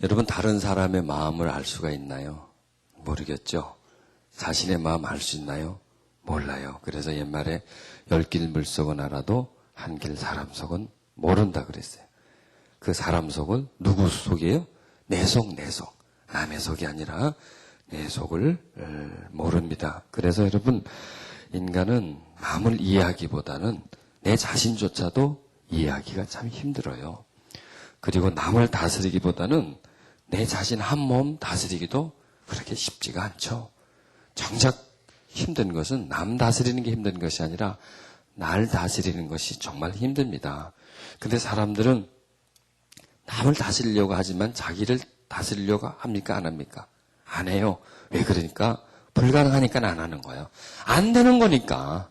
여러분, 다른 사람의 마음을 알 수가 있나요? 모르겠죠? 자신의 마음 알 수 있나요? 몰라요. 그래서 옛말에 10길 물속은 알아도 한 길 사람 속은 모른다 그랬어요. 그 사람 속은 누구 속이에요? 내 속, 내 속. 남의 속이 아니라 내 속을 모릅니다. 그래서 여러분, 인간은 남을 이해하기보다는 내 자신조차도 이해하기가 참 힘들어요. 그리고 남을 다스리기보다는 내 자신 한 몸 다스리기도 그렇게 쉽지가 않죠. 정작 힘든 것은 남 다스리는 게 힘든 것이 아니라 날 다스리는 것이 정말 힘듭니다. 근데 사람들은 남을 다스리려고 하지만 자기를 다스리려고 합니까? 안 합니까? 안 해요. 왜 그러니까? 불가능하니까 안 하는 거예요. 안 되는 거니까.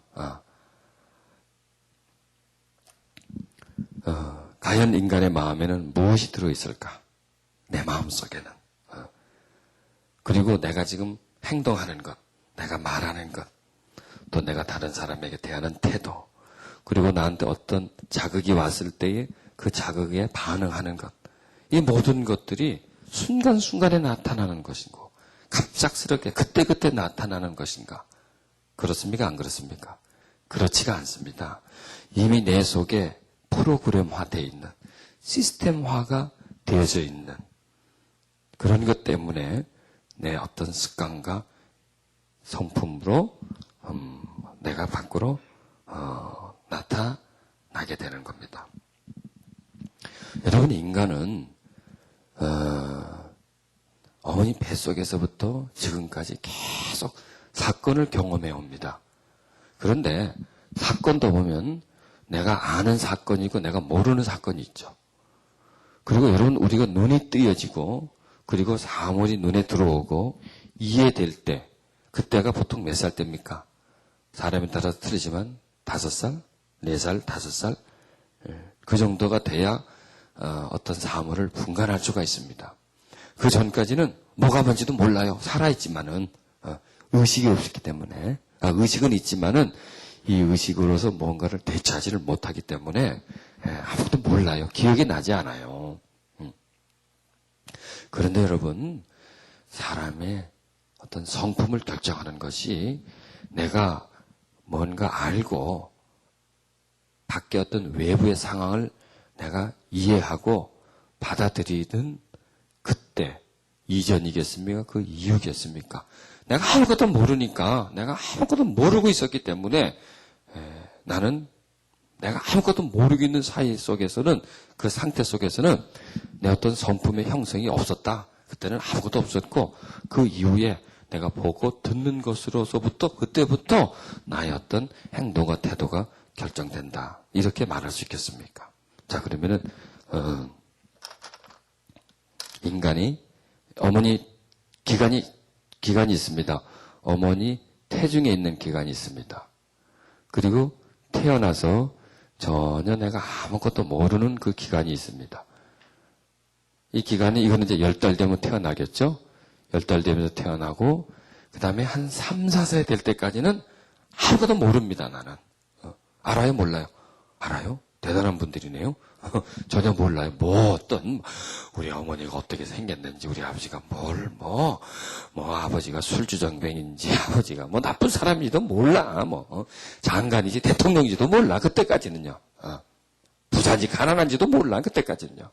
과연 인간의 마음에는 무엇이 들어있을까? 내 마음 속에는. 그리고 내가 지금 행동하는 것, 내가 말하는 것, 또 내가 다른 사람에게 대하는 태도, 그리고 나한테 어떤 자극이 왔을 때에 그 자극에 반응하는 것, 이 모든 것들이 순간순간에 나타나는 것이고 갑작스럽게 그때그때 나타나는 것인가? 그렇습니까? 안 그렇습니까? 그렇지가 않습니다. 이미 내 속에 프로그램화되어 있는, 시스템화가 되어져 있는 그런 것 때문에 내 어떤 습관과 성품으로 내가 밖으로 나타나게 되는 겁니다. 여러분, 인간은 어머니 뱃속에서부터 지금까지 계속 사건을 경험해 옵니다. 그런데 사건도 보면 내가 아는 사건이고 내가 모르는 사건이 있죠. 그리고 여러분, 우리가 눈이 뜨여지고 그리고 사물이 눈에 들어오고 이해될 때, 그때가 보통 몇 살 때입니까? 사람에 따라서 틀리지만 5살, 4살, 5살 그 정도가 돼야 어떤 사물을 분간할 수가 있습니다. 그 전까지는 뭐가 뭔지도 몰라요. 살아있지만은 의식이 없기 때문에. 의식은 있지만은 이 의식으로서 뭔가를 되찾지를 못하기 때문에 아무것도 몰라요. 기억이 나지 않아요. 그런데 여러분, 사람의 어떤 성품을 결정하는 것이 내가 뭔가 알고 밖에 어떤 외부의 상황을 내가 이해하고 받아들이는 그때 이전이겠습니까? 그 이후겠습니까? 내가 아무것도 모르니까, 내가 아무것도 모르고 있었기 때문에 나는 내가 아무것도 모르고 있는 사이 속에서는, 그 상태 속에서는 내 어떤 성품의 형성이 없었다. 그때는 아무것도 없었고 그 이후에 내가 보고 듣는 것으로서부터 그때부터 나의 어떤 행동과 태도가 결정된다. 이렇게 말할 수 있겠습니까? 자, 그러면은 인간이 어머니 기간이 있습니다. 어머니 태중에 있는 기간이 있습니다. 그리고 태어나서 전혀 내가 아무것도 모르는 그 기간이 있습니다. 이 기간이, 이거는 이제 10달 되면 태어나겠죠? 10달 되면서 태어나고, 그 다음에 한 3, 4세 될 때까지는 아무것도 모릅니다, 나는. 알아요? 몰라요? 알아요? 대단한 분들이네요. 전혀 몰라요. 우리 어머니가 어떻게 생겼는지, 우리 아버지가 아버지가 술주정뱅인지, 아버지가 나쁜 사람인지도 몰라. 장관인지 대통령인지도 몰라. 그때까지는요. 부자인지 가난한지도 몰라. 그때까지는요.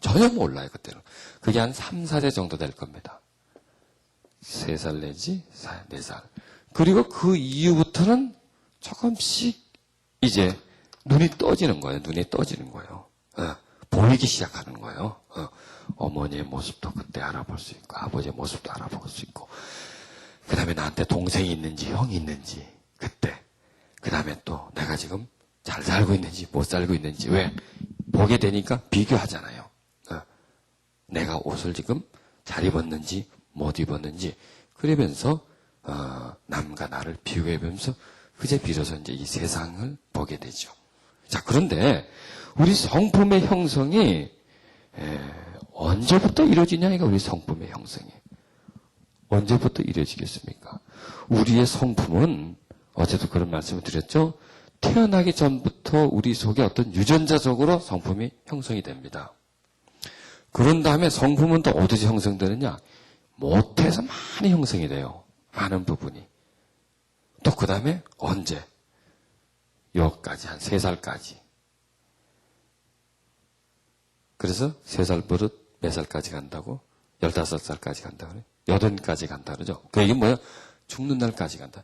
전혀 몰라요, 그때는. 그게 한 3, 4세 정도 될 겁니다. 3살 내지 4살. 그리고 그 이후부터는 조금씩 이제 눈이 떠지는 거예요. 눈이 떠지는 거예요. 보이기 시작하는 거예요. 어머니의 모습도 그때 알아볼 수 있고, 아버지의 모습도 알아볼 수 있고, 그 다음에 나한테 동생이 있는지 형이 있는지, 그때. 그 다음에 또 내가 지금 잘 살고 있는지 못 살고 있는지. 왜? 보게 되니까 비교하잖아요. 내가 옷을 지금 잘 입었는지 못 입었는지. 그러면서 남과 나를 비교해보면서 그제 비로소 이제 이 세상을 보게 되죠. 자, 그런데 우리 성품의 형성이 언제부터 이루어지냐? 이거 우리 성품의 형성이 언제부터 이루어지겠습니까? 우리의 성품은 어제도 그런 말씀을 드렸죠. 태어나기 전부터 우리 속에 어떤 유전자적으로 성품이 형성이 됩니다. 그런 다음에 성품은 또 어디서 형성되느냐? 모태에서 많이 형성이 돼요. 많은 부분이. 또 그 다음에 언제? 여기까지, 한 3살까지. 그래서 3살 버릇 몇 살까지 간다고? 15살까지 간다고 그래? 80까지 간다 그러죠? 그 얘기는 뭐야? 죽는 날까지 간다.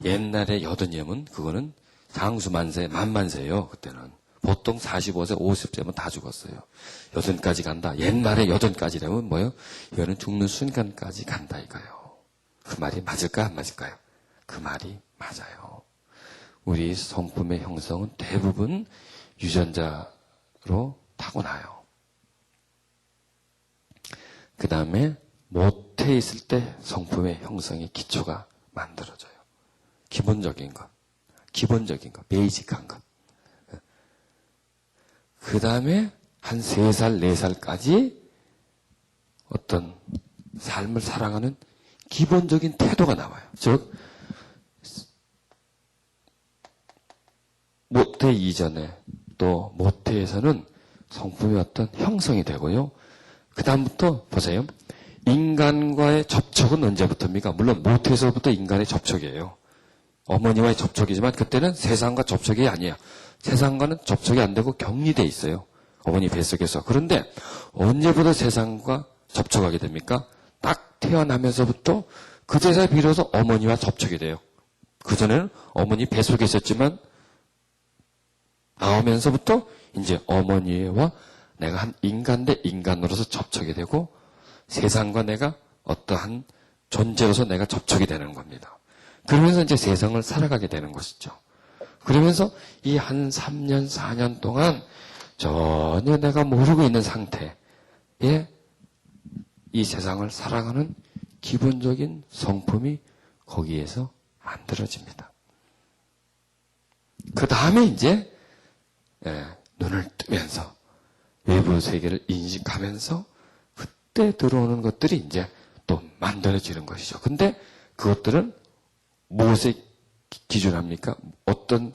옛날에 80이면 그거는 장수만세, 만만세예요. 그때는. 보통 45세, 50세면 다 죽었어요. 80까지 간다. 옛날에 80까지라면 뭐예요? 이거는 죽는 순간까지 간다 이거예요. 그 말이 맞을까 안 맞을까요? 그 말이 맞아요. 우리 성품의 형성은 대부분 유전자로 타고나요. 그 다음에 모태에 있을 때 성품의 형성의 기초가 만들어져요. 기본적인 것, 베이직한 것. 그 다음에 한 3살, 4살까지 어떤 삶을 살아가는 기본적인 태도가 나와요. 즉, 모태 이전에 또 모태에서는 성품의 어떤 형성이 되고요. 그 다음부터 보세요. 인간과의 접촉은 언제부터입니까? 물론 모태에서부터 인간의 접촉이에요. 어머니와의 접촉이지만 그때는 세상과 접촉이 아니에요. 세상과는 접촉이 안 되고 격리되어 있어요. 어머니 뱃속에서. 그런데 언제부터 세상과 접촉하게 됩니까? 딱 태어나면서부터 그제서 비로소 어머니와 접촉이 돼요. 그전에는 어머니 뱃속에 있었지만 나오면서부터 이제 어머니와 내가 한 인간 대 인간으로서 접촉이 되고 세상과 내가 어떠한 존재로서 내가 접촉이 되는 겁니다. 그러면서 이제 세상을 살아가게 되는 것이죠. 그러면서 이 한 3년, 4년 동안 전혀 내가 모르고 있는 상태에 이 세상을 살아가는 기본적인 성품이 거기에서 만들어집니다. 그 다음에 이제 눈을 뜨면서 외부 세계를 인식하면서 그때 들어오는 것들이 이제 또 만들어지는 것이죠. 근데 그것들은 무엇에 기준합니까? 어떤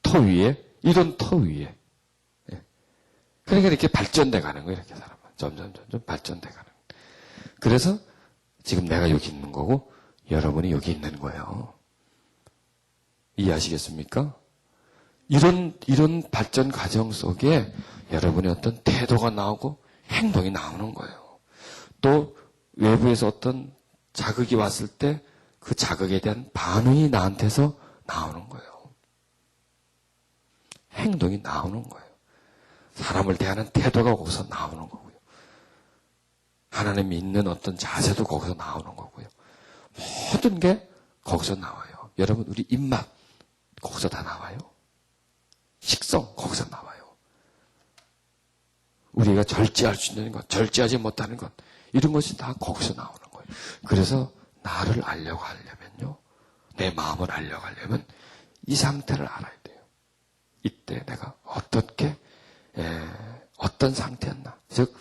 터 위에? 이런 터 위에. 그러니까 이렇게 발전돼 가는 거예요. 이렇게 사람은. 점점 발전돼 가는 거예요. 그래서 지금 내가 여기 있는 거고 여러분이 여기 있는 거예요. 이해하시겠습니까? 이런 발전 과정 속에 여러분의 어떤 태도가 나오고 행동이 나오는 거예요. 또 외부에서 어떤 자극이 왔을 때 그 자극에 대한 반응이 나한테서 나오는 거예요. 행동이 나오는 거예요. 사람을 대하는 태도가 거기서 나오는 거고요. 하나님 믿는 어떤 자세도 거기서 나오는 거고요. 모든 게 거기서 나와요. 여러분 우리 입맛 거기서 다 나와요. 식성 거기서 나와요. 우리가 절제할 수 있는 것, 절제하지 못하는 것 이런 것이 다 거기서 나오는 거예요. 그래서 나를 알려고 하려면요. 내 마음을 알려고 하려면 이 상태를 알아야 돼요. 이때 내가 어떻게 어떤 상태였나. 즉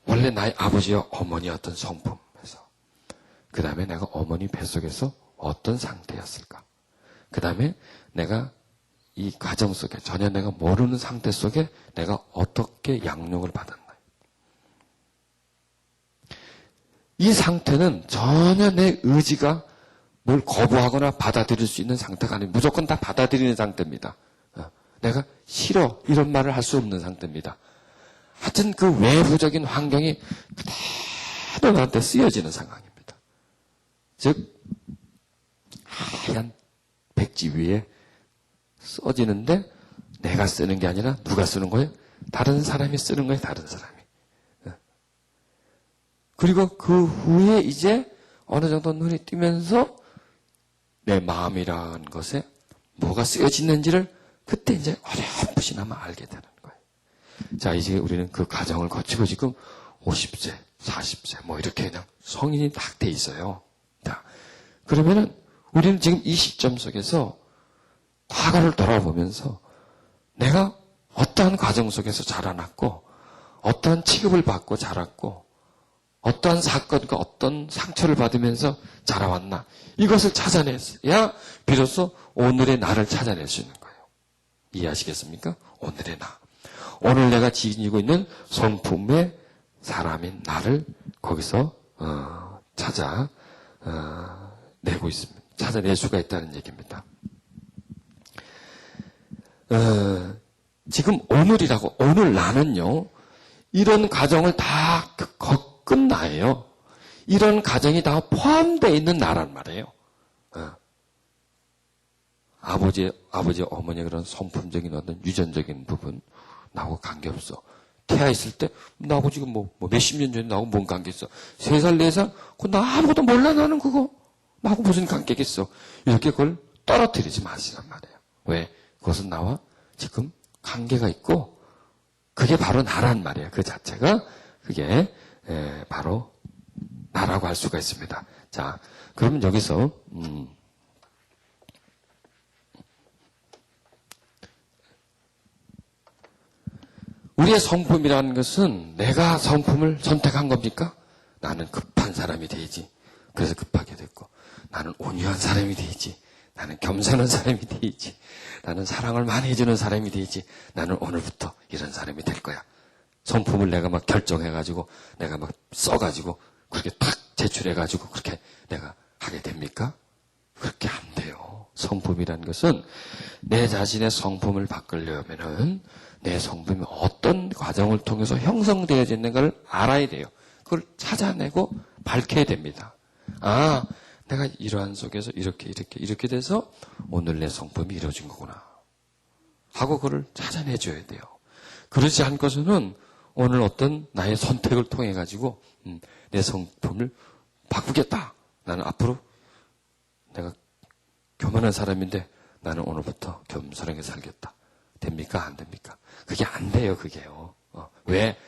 원래 나의 아버지와 어머니의 어떤 성품에서 그 다음에 내가 어머니 뱃속에서 어떤 상태였을까. 그 다음에 내가 이 과정 속에 전혀 내가 모르는 상태 속에 내가 어떻게 양육을 받았나. 이 상태는 전혀 내 의지가 뭘 거부하거나 받아들일 수 있는 상태가 아니고 무조건 다 받아들이는 상태입니다. 내가 싫어 이런 말을 할 수 없는 상태입니다. 하여튼 그 외부적인 환경이 그대로 나한테 쓰여지는 상황입니다. 즉 하얀 백지 위에 써지는데 내가 쓰는 게 아니라 누가 쓰는 거예요? 다른 사람이 쓰는 거예요. 다른 사람이. 그리고 그 후에 이제 어느 정도 눈이 뜨면서 내 마음이라는 것에 뭐가 쓰여지는지를 그때 이제 어렴풋이나마 알게 되는 거예요. 자, 이제 우리는 그 과정을 거치고 지금 50세, 40세 뭐 이렇게 그냥 성인이 딱 돼 있어요. 자, 그러면은 우리는 지금 이 시점 속에서 과거를 돌아보면서 내가 어떠한 과정 속에서 자라났고 어떠한 취급을 받고 자랐고 어떠한 사건과 어떤 상처를 받으면서 자라왔나 이것을 찾아내야 비로소 오늘의 나를 찾아낼 수 있는 거예요. 이해하시겠습니까? 오늘의 나. 오늘 내가 지니고 있는 성품의 사람인 나를 거기서 찾아내고 있습니다. 찾아낼 수가 있다는 얘기입니다. 지금 오늘 나는요, 이런 과정을 다 겪은 나예요. 이런 과정이 다 포함되어 있는 나란 말이에요. 아버지, 어머니 그런 성품적인 어떤 유전적인 부분, 나하고 관계없어. 태아있을 때, 나하고 지금 몇십 년 전에 나하고 뭔 관계 있어? 3살, 4살? 그거 나 아무것도 몰라, 나는 그거. 나하고 무슨 관계겠어? 이렇게 그걸 떨어뜨리지 마시란 말이에요. 왜? 그것은 나와 지금 관계가 있고, 그게 바로 나란 말이에요. 그 자체가, 그게, 바로 나라고 할 수가 있습니다. 자, 그러면 여기서, 우리의 성품이라는 것은 내가 성품을 선택한 겁니까? 나는 급한 사람이 되지. 그래서 급하게 됐고, 나는 온유한 사람이 되지. 나는 겸손한 사람이 되지. 나는 사랑을 많이 해주는 사람이 되지. 나는 오늘부터 이런 사람이 될 거야. 성품을 내가 막 결정해가지고, 내가 막 써가지고, 그렇게 탁 제출해가지고, 그렇게 내가 하게 됩니까? 그렇게 안 돼요. 성품이라는 것은 내 자신의 성품을 바꾸려면은 내 성품이 어떤 과정을 통해서 형성되어졌는가를 알아야 돼요. 그걸 찾아내고 밝혀야 됩니다. 아, 내가 이러한 속에서 이렇게 돼서 오늘 내 성품이 이루어진 거구나 하고 그걸 찾아내줘야 돼요. 그러지 않고서는 오늘 어떤 나의 선택을 통해 가지고 내 성품을 바꾸겠다. 나는 앞으로 내가 교만한 사람인데 나는 오늘부터 겸손하게 살겠다. 됩니까? 안 됩니까? 그게 안 돼요, 그게요. 왜?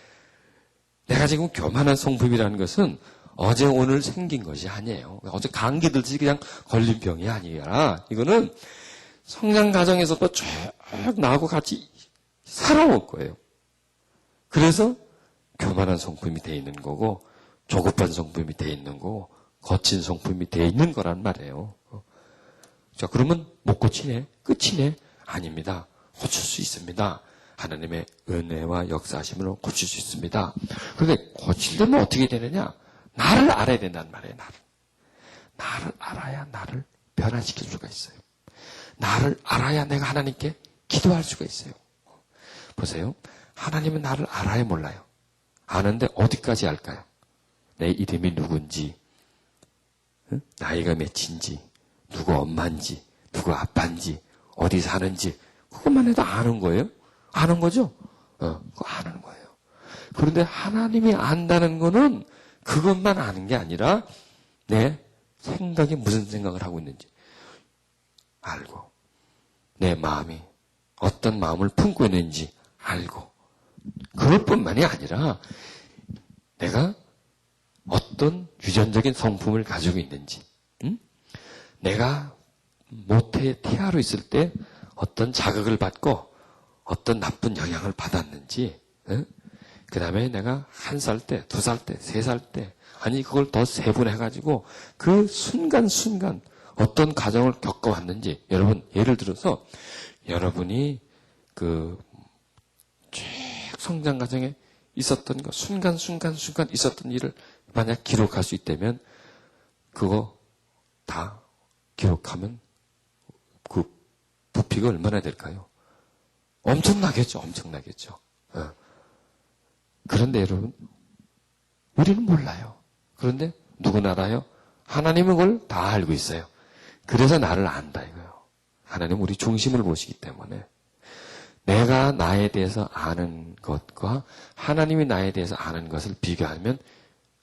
내가 지금 교만한 성품이라는 것은 어제 오늘 생긴 것이 아니에요. 어제 감기 들지 그냥 걸린 병이 아니라 이거는 성장 과정에서도 쭉 나하고 같이 살아올 거예요. 그래서 교만한 성품이 돼 있는 거고 조급한 성품이 돼 있는 거고 거친 성품이 돼 있는 거란 말이에요. 자, 그러면 못 고치네? 끝이네? 아닙니다. 고칠 수 있습니다. 하나님의 은혜와 역사하심으로 고칠 수 있습니다. 그런데 고치려면 어떻게 되느냐? 나를 알아야 된단 말이에요. 나를 알아야 나를 변화시킬 수가 있어요. 나를 알아야 내가 하나님께 기도할 수가 있어요. 보세요. 하나님은 나를 알아야 몰라요. 아는데 어디까지 알까요? 내 이름이 누군지, 나이가 몇인지, 누구 엄마인지, 누구 아빠인지, 어디 사는지 그것만 해도 아는 거예요. 아는 거죠? 그거 아는 거예요. 그런데 하나님이 안다는 거는 그것만 아는 게 아니라 내 생각이 무슨 생각을 하고 있는지 알고 내 마음이 어떤 마음을 품고 있는지 알고 그것뿐만이 아니라 내가 어떤 유전적인 성품을 가지고 있는지 내가 모태의 태아로 있을 때 어떤 자극을 받고 어떤 나쁜 영향을 받았는지 그 다음에 내가 1살 때, 2살 때, 3살 때 아니 그걸 더 세분해가지고 그 순간순간 어떤 과정을 겪어왔는지 여러분 예를 들어서 여러분이 그 쭉 성장 과정에 있었던 거 순간순간 있었던 일을 만약 기록할 수 있다면 그거 다 기록하면 그 부피가 얼마나 될까요? 엄청나겠죠. 그런데 여러분, 우리는 몰라요. 그런데 누구나 알아요? 하나님은 그걸 다 알고 있어요. 그래서 나를 안다 이거예요. 하나님은 우리 중심을 보시기 때문에 내가 나에 대해서 아는 것과 하나님이 나에 대해서 아는 것을 비교하면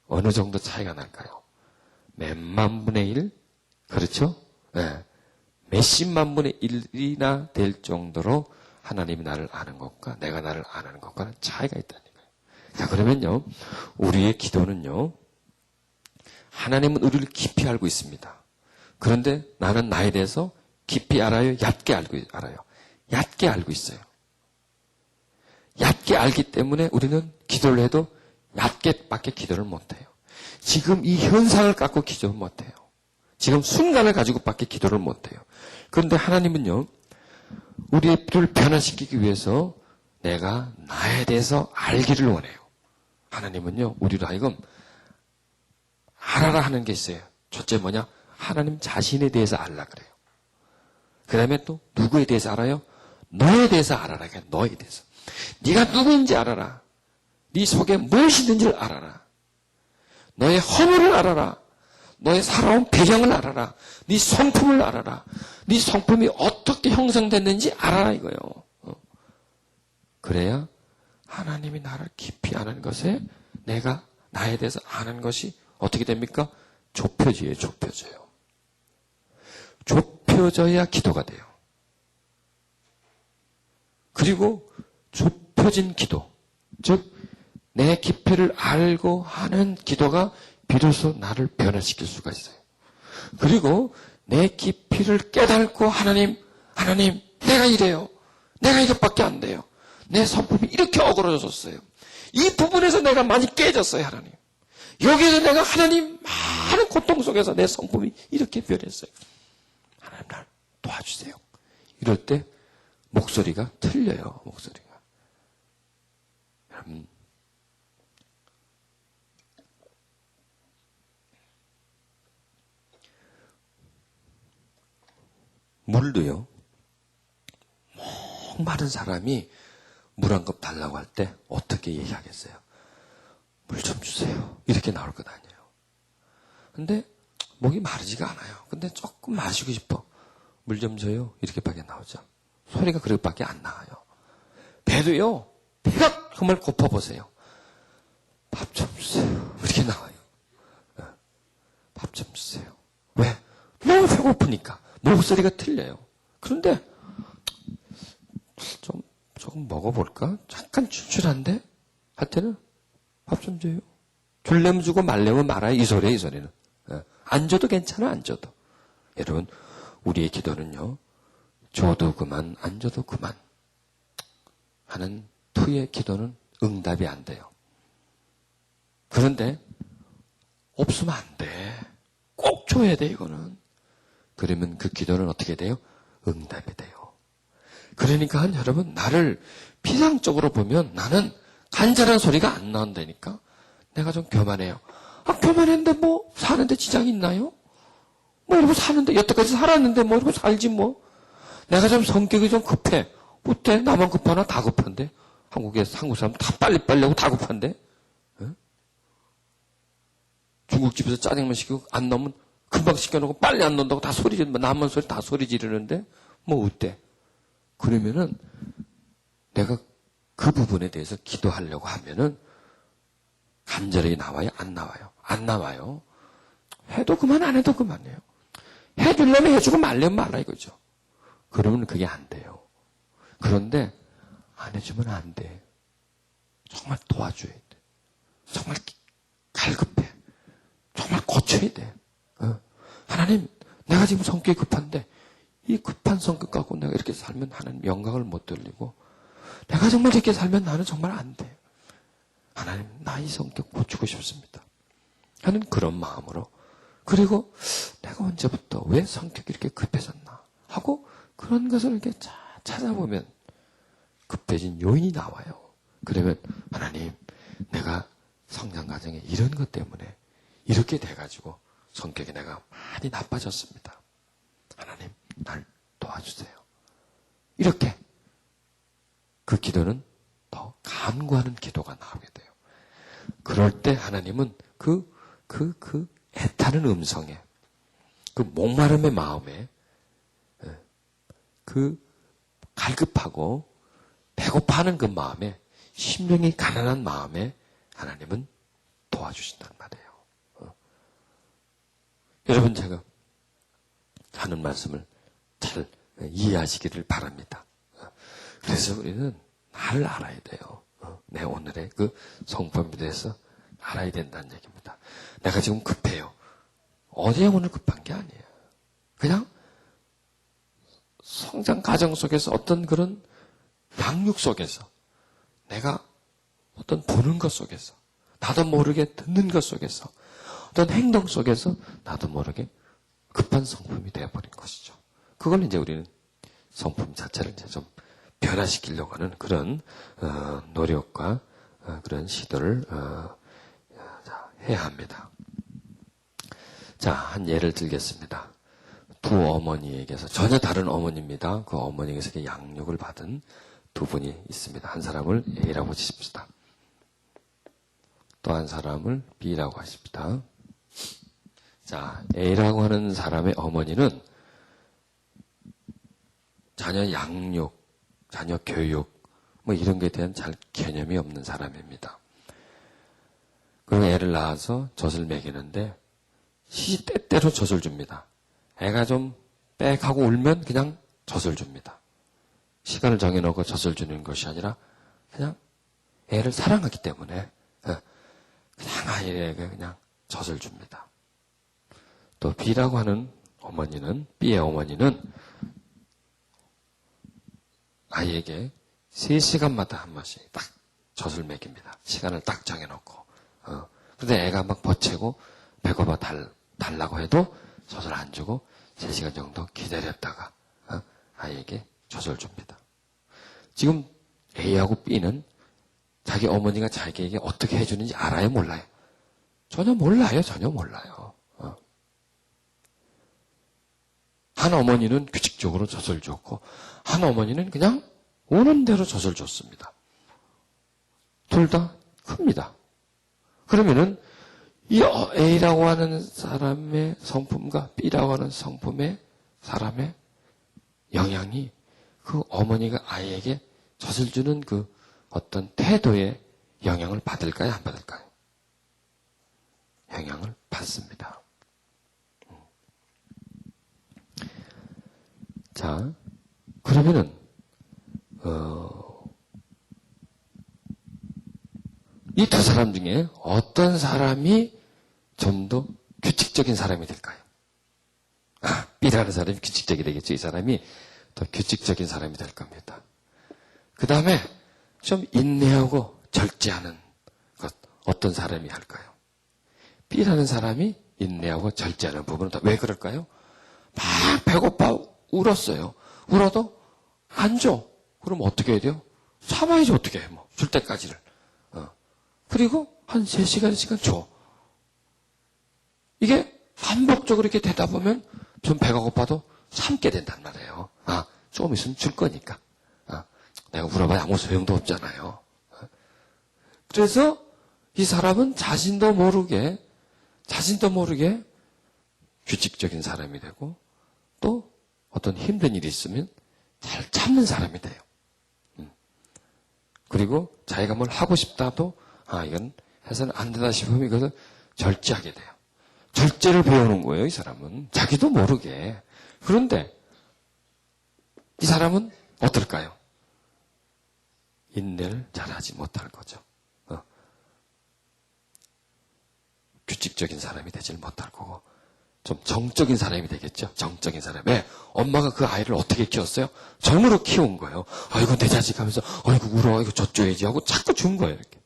어느 정도 차이가 날까요? 몇만 분의 1? 그렇죠? 네. 몇십만 분의 1이나 될 정도로 하나님이 나를 아는 것과 내가 나를 아는 것과는 차이가 있다는 거예요. 자, 그러면요. 우리의 기도는요. 하나님은 우리를 깊이 알고 있습니다. 그런데 나는 나에 대해서 깊이 알아요? 얕게 알아요? 얕게 알고 있어요. 얕게 알기 때문에 우리는 기도를 해도 얕게밖에 기도를 못해요. 지금 이 현상을 갖고 기도를 못해요. 지금 순간을 가지고밖에 기도를 못해요. 그런데 하나님은요. 우리를 변화시키기 위해서 내가 나에 대해서 알기를 원해요. 하나님은요, 우리로 하여금 알아라 하는 게 있어요. 첫째 뭐냐? 하나님 자신에 대해서 알라 그래요. 그 다음에 또 누구에 대해서 알아요? 너에 대해서 알아라. 그러니까 너에 대해서. 네가 누구인지 알아라. 네 속에 무엇이 있는지를 알아라. 너의 허물을 알아라. 너의 살아온 배경을 알아라. 네 성품을 알아라. 네 성품이 어떻게 형성됐는지 알아라 이거예요. 그래야 하나님이 나를 깊이 아는 것에 내가 나에 대해서 아는 것이 어떻게 됩니까? 좁혀져요. 좁혀져요. 좁혀져야 기도가 돼요. 그리고 좁혀진 기도, 즉 내 깊이를 알고 하는 기도가 비로소 나를 변화시킬 수가 있어요. 그리고 내 깊이를 깨닫고 하나님, 내가 이래요. 내가 이것밖에 안 돼요. 내 성품이 이렇게 어그러졌어요. 이 부분에서 내가 많이 깨졌어요, 하나님. 여기에서 내가 하나님 많은 고통 속에서 내 성품이 이렇게 변했어요. 하나님 날 도와주세요. 이럴 때 목소리가 틀려요, 목소리가. 여러분, 물도요, 많은 사람이 물 한 컵 달라고 할 때 어떻게 얘기하겠어요? 물 좀 주세요. 이렇게 나올 것 아니에요. 근데 목이 마르지가 않아요. 근데 조금 마시고 싶어. 물 좀 줘요. 이렇게밖에 나오죠. 소리가 그렇게밖에 안 나와요. 배도요, 배가 정말 고파보세요. 밥 좀 주세요. 이렇게 나와요. 밥 좀 주세요. 왜? 너무 배고프니까. 목소리가 틀려요. 그런데 조금 먹어볼까? 잠깐 출출한데? 할 때는 밥 좀 줘요. 줄려면 주고 말려면 말아요. 이 소리는. 안 줘도 괜찮아, 안 줘도. 여러분, 우리의 기도는요, 줘도 그만, 안 줘도 그만 하는 투의 기도는 응답이 안 돼요. 그런데 없으면 안 돼. 꼭 줘야 돼, 이거는. 그러면 그 기도는 어떻게 돼요? 응답이 돼요. 그러니까 여러분, 나를 피상적으로 보면 나는 간절한 소리가 안 나온다니까. 내가 좀 교만해요. 교만했는데 뭐 사는데 지장이 있나요? 뭐 이러고 사는데 여태까지 살았는데 뭐 이러고 살지 뭐. 내가 좀 성격이 좀 급해. 어때? 나만 급하나? 다 급한데. 한국 사람 다 빨리빨리 하고 다 급한데. 중국집에서 짜장면 시키고 안 넣으면 금방 시켜놓고 빨리 안 넣는다고 다 소리 지르면 남은 소리 다 소리 지르는데 뭐 어때? 그러면은 내가 그 부분에 대해서 기도하려고 하면은 간절히 나와요? 안 나와요? 안 나와요. 해도 그만 안 해도 그만이에요. 해주려면 해주고 말려면 말아 이거죠. 그러면 그게 안 돼요. 그런데 안 해주면 안 돼. 정말 도와줘야 돼. 정말 갈급해. 정말 고쳐야 돼. 하나님, 내가 지금 성격이 급한데 이 급한 성격 갖고 내가 이렇게 살면 하나님 영광을 못 돌리고 내가 정말 이렇게 살면 나는 정말 안 돼. 하나님, 나 이 성격 고치고 싶습니다. 하는 그런 마음으로. 그리고 내가 언제부터 왜 성격이 이렇게 급해졌나 하고 그런 것을 이렇게 찾아보면 급해진 요인이 나와요. 그러면 하나님, 내가 성장 과정에 이런 것 때문에 이렇게 돼가지고 성격이 내가 많이 나빠졌습니다. 하나님, 날 도와주세요. 이렇게 그 기도는 더 간구하는 기도가 나오게 돼요. 그럴 때 하나님은 그 애타는 음성에, 그 목마름의 마음에, 그 갈급하고 배고파하는 그 마음에, 심령이 가난한 마음에 하나님은 도와주신단 말이에요. 여러분, 제가 하는 말씀을 잘 이해하시기를 바랍니다. 그래서 우리는 나를 알아야 돼요. 내 오늘의 그 성품에 대해서 알아야 된다는 얘기입니다. 내가 지금 급해요. 어제 오늘 급한 게 아니에요. 그냥 성장 과정 속에서 어떤 그런 양육 속에서 내가 어떤 보는 것 속에서 나도 모르게 듣는 것 속에서 어떤 행동 속에서 나도 모르게 급한 성품이 되어버린 것이죠. 그걸 이제 우리는 성품 자체를 이제 좀 변화시키려고 하는 그런 노력과 그런 시도를 해야 합니다. 자, 한 예를 들겠습니다. 두 어머니에게서 전혀 다른 어머니입니다. 그 어머니에게서 양육을 받은 두 분이 있습니다. 한 사람을 A라고 치십시다. 또 한 사람을 B라고 하십시다. 자, A라고 하는 사람의 어머니는 자녀 양육, 자녀 교육, 뭐 이런 것에 대한 잘 개념이 없는 사람입니다. 그리고 애를 낳아서 젖을 먹이는데 시시때때로 젖을 줍니다. 애가 좀 빽하고 울면 그냥 젖을 줍니다. 시간을 정해놓고 젖을 주는 것이 아니라 그냥 애를 사랑하기 때문에 그냥 아이에게 그냥 젖을 줍니다. 또 B라고 하는 어머니는, B의 어머니는 아이에게 3시간마다 한 번씩 딱 젖을 먹입니다. 시간을 딱 정해놓고. 그런데 애가 막 버채고 배고파 달라고 해도 젖을 안 주고 3시간 정도 기다렸다가 아이에게 젖을 줍니다. 지금 A하고 B는 자기 어머니가 자기에게 어떻게 해주는지 알아요? 몰라요? 전혀 몰라요. 전혀 몰라요. 한 어머니는 규칙적으로 젖을 줬고 한 어머니는 그냥 오는 대로 젖을 줬습니다. 둘 다 큽니다. 그러면은 이 A라고 하는 사람의 성품과 B라고 하는 성품의 사람의 영향이 그 어머니가 아이에게 젖을 주는 그 어떤 태도에 영향을 받을까요? 안 받을까요? 영향을 받습니다. 자, 그러면은 이 두 사람 중에 어떤 사람이 좀 더 규칙적인 사람이 될까요? B라는 사람이 규칙적이 되겠죠. 이 사람이 더 규칙적인 사람이 될 겁니다. 그 다음에 좀 인내하고 절제하는 것, 어떤 사람이 할까요? B라는 사람이 인내하고 절제하는 부분은 왜 그럴까요? 막 배고파 울었어요. 울어도 안 줘. 그럼 어떻게 해야 돼요? 참아야지 어떻게 해. 뭐 줄 때까지를. 그리고 한 3시간 줘. 이게 반복적으로 이렇게 되다 보면 좀 배가 고파도 참게 된단 말이에요. 좀 있으면 줄 거니까. 내가 울어봐야 아무 소용도 없잖아요. 그래서 이 사람은 자신도 모르게 규칙적인 사람이 되고 또 어떤 힘든 일이 있으면 잘 참는 사람이 돼요. 그리고 자기가 뭘 하고 싶다도 이건 해서는 안 된다 싶으면 이것을 절제하게 돼요. 절제를 배우는 거예요, 이 사람은. 자기도 모르게. 그런데 이 사람은 어떨까요? 인내를 잘하지 못할 거죠. 규칙적인 사람이 되질 못할 거고 좀 정적인 사람이 되겠죠. 정적인 사람. 왜? 엄마가 그 아이를 어떻게 키웠어요? 정으로 키운 거예요. 이거 내 자식 하면서 이거 울어, 이거 젖줘야지 하고 자꾸 준 거예요. 이렇게.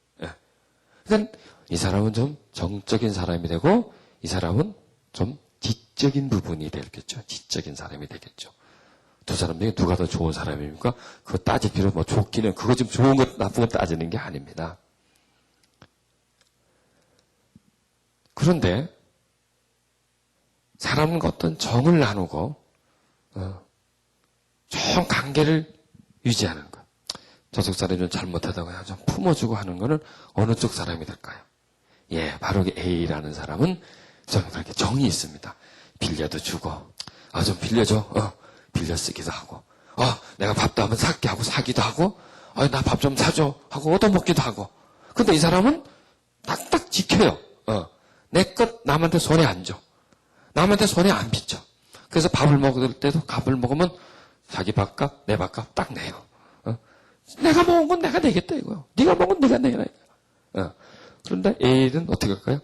그러니까 이 사람은 좀 정적인 사람이 되고 이 사람은 좀 지적인 부분이 되겠죠. 지적인 사람이 되겠죠. 두 사람 중에 누가 더 좋은 사람입니까? 그거 따질 필요 좋기는 그거 지금 좋은 것 나쁜 것 따지는 게 아닙니다. 그런데 사람은 어떤 정을 나누고 좋은 관계를 유지하는 것. 저쪽 사람이 좀 잘못하다가 좀 품어주고 하는 것은 어느 쪽 사람이 될까요? 바로 A라는 사람은 좀 그렇게 정이 있습니다. 빌려도 주고, 좀 빌려줘. 빌려 쓰기도 하고, 내가 밥도 한번 살게 하고 사기도 하고, 나 밥 좀 사줘 하고 얻어먹기도 하고. 근데 이 사람은 딱딱 지켜요. 내 것 남한테 손에 안 줘. 남한테 손에 안 빚죠. 그래서 밥을 먹을 때도 밥을 먹으면 자기 밥값, 내 밥값 딱 내요. 내가 먹은 건 내가 내겠다 이거요. 네가 먹은 건 네가 내라. 그런데 A는 어떻게 할까요?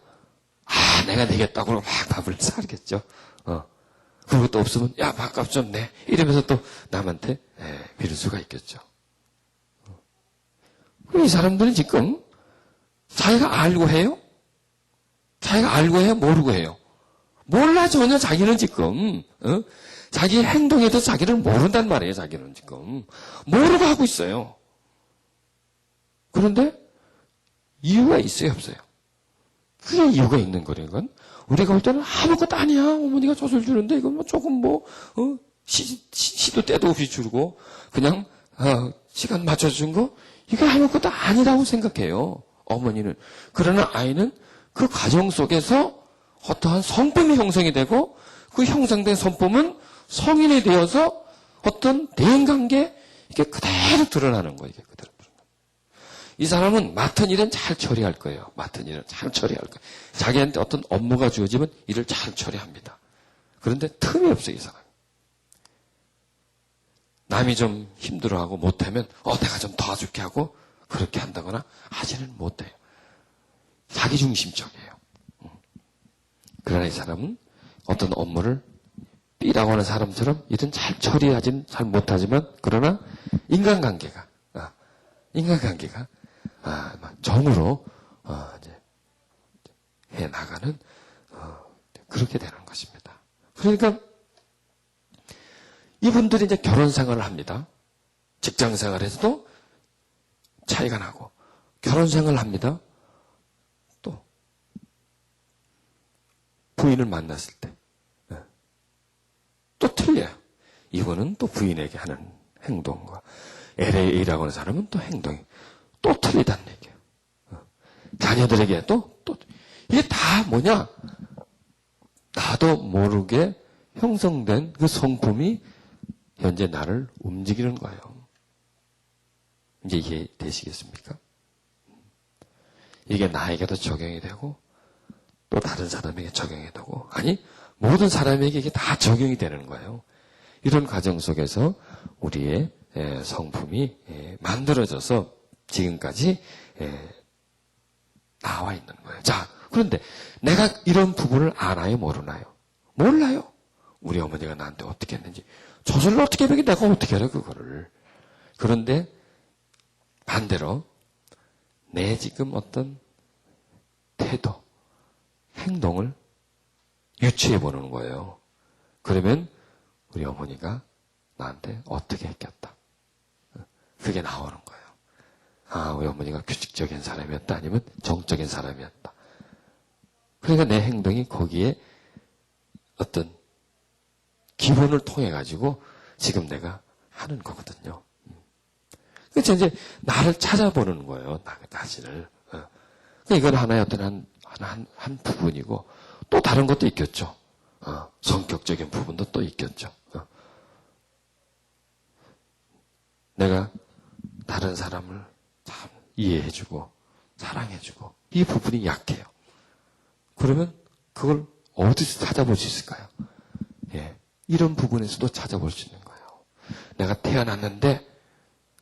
내가 내겠다고 그러고 막 밥을 사겠죠. 그리고 또 없으면 야 밥값 좀 내. 이러면서 또 남한테 빌을 수가 있겠죠. 이 사람들은 지금 자기가 알고 해요? 자기가 알고 해요? 모르고 해요? 몰라 전혀 자기는 지금 자기 행동에 대해서 자기를 모른단 말이에요, 자기는 지금. 모르고 하고 있어요. 그런데 이유가 있어요, 없어요? 그게 이유가 있는 거라는 우리가 볼 때는 아무것도 아니야. 어머니가 젖을 주는데 이건 뭐 조금 시도 때도 없이 주고 그냥 시간 맞춰준 거 이게 아무것도 아니라고 생각해요. 어머니는. 그러나 아이는 그 과정 속에서 어떠한 성품이 형성이 되고 그 형성된 성품은 성인이 되어서 어떤 대인관계 이게 그대로 드러나는 거예요. 이게 그대로. 이 사람은 맡은 일은 잘 처리할 거예요. 맡은 일은 잘 처리할 거예요. 자기한테 어떤 업무가 주어지면 일을 잘 처리합니다. 그런데 틈이 없어요, 이 사람. 남이 좀 힘들어하고 못하면 내가 좀 도와줄게 하고 그렇게 한다거나 하지는 못해요. 자기중심적이에요. 그러나 이 사람은 어떤 업무를 B라고 하는 사람처럼 일은 잘 처리하진 잘 못하지만 그러나 인간관계가 정으로 이제 해 나가는 그렇게 되는 것입니다. 그러니까 이분들이 이제 결혼 생활을 합니다. 직장 생활에서도 차이가 나고 결혼 생활을 합니다. 또 부인을 만났을 때 또 틀려요. 이거는 또 부인에게 하는 행동과 LA라고 하는 사람은 또 행동이 또 틀리다는 얘기예요. 자녀들에게 또 이게 다 뭐냐? 나도 모르게 형성된 그 성품이 현재 나를 움직이는 거예요. 이제 이해되시겠습니까? 이게 나에게도 적용이 되고 또 다른 사람에게 적용이 되고 아니 모든 사람에게 이게 다 적용이 되는 거예요. 이런 과정 속에서 우리의 성품이 만들어져서 지금까지 나와 있는 거예요. 자, 그런데 내가 이런 부분을 아나요? 모르나요? 몰라요. 우리 어머니가 나한테 어떻게 했는지. 저절로 어떻게 배기 내가 어떻게 알아 그거를. 그런데 반대로 내 지금 어떤 태도, 행동을 유추해 보는 거예요. 그러면 우리 어머니가 나한테 어떻게 했겠다. 그게 나오는 거예요. 우리 어머니가 규칙적인 사람이었다. 아니면 정적인 사람이었다. 그러니까 내 행동이 거기에 어떤 기본을 통해 가지고 지금 내가 하는 거거든요. 그래서 이제 나를 찾아보는 거예요. 나 자신을. 그러니까 이건 하나의 어떤 한 부분이고 또 다른 것도 있겠죠. 성격적인 부분도 또 있겠죠. 내가 다른 사람을 참 이해해주고 사랑해주고 이 부분이 약해요. 그러면 그걸 어디서 찾아볼 수 있을까요? 이런 부분에서도 찾아볼 수 있는 거예요. 내가 태어났는데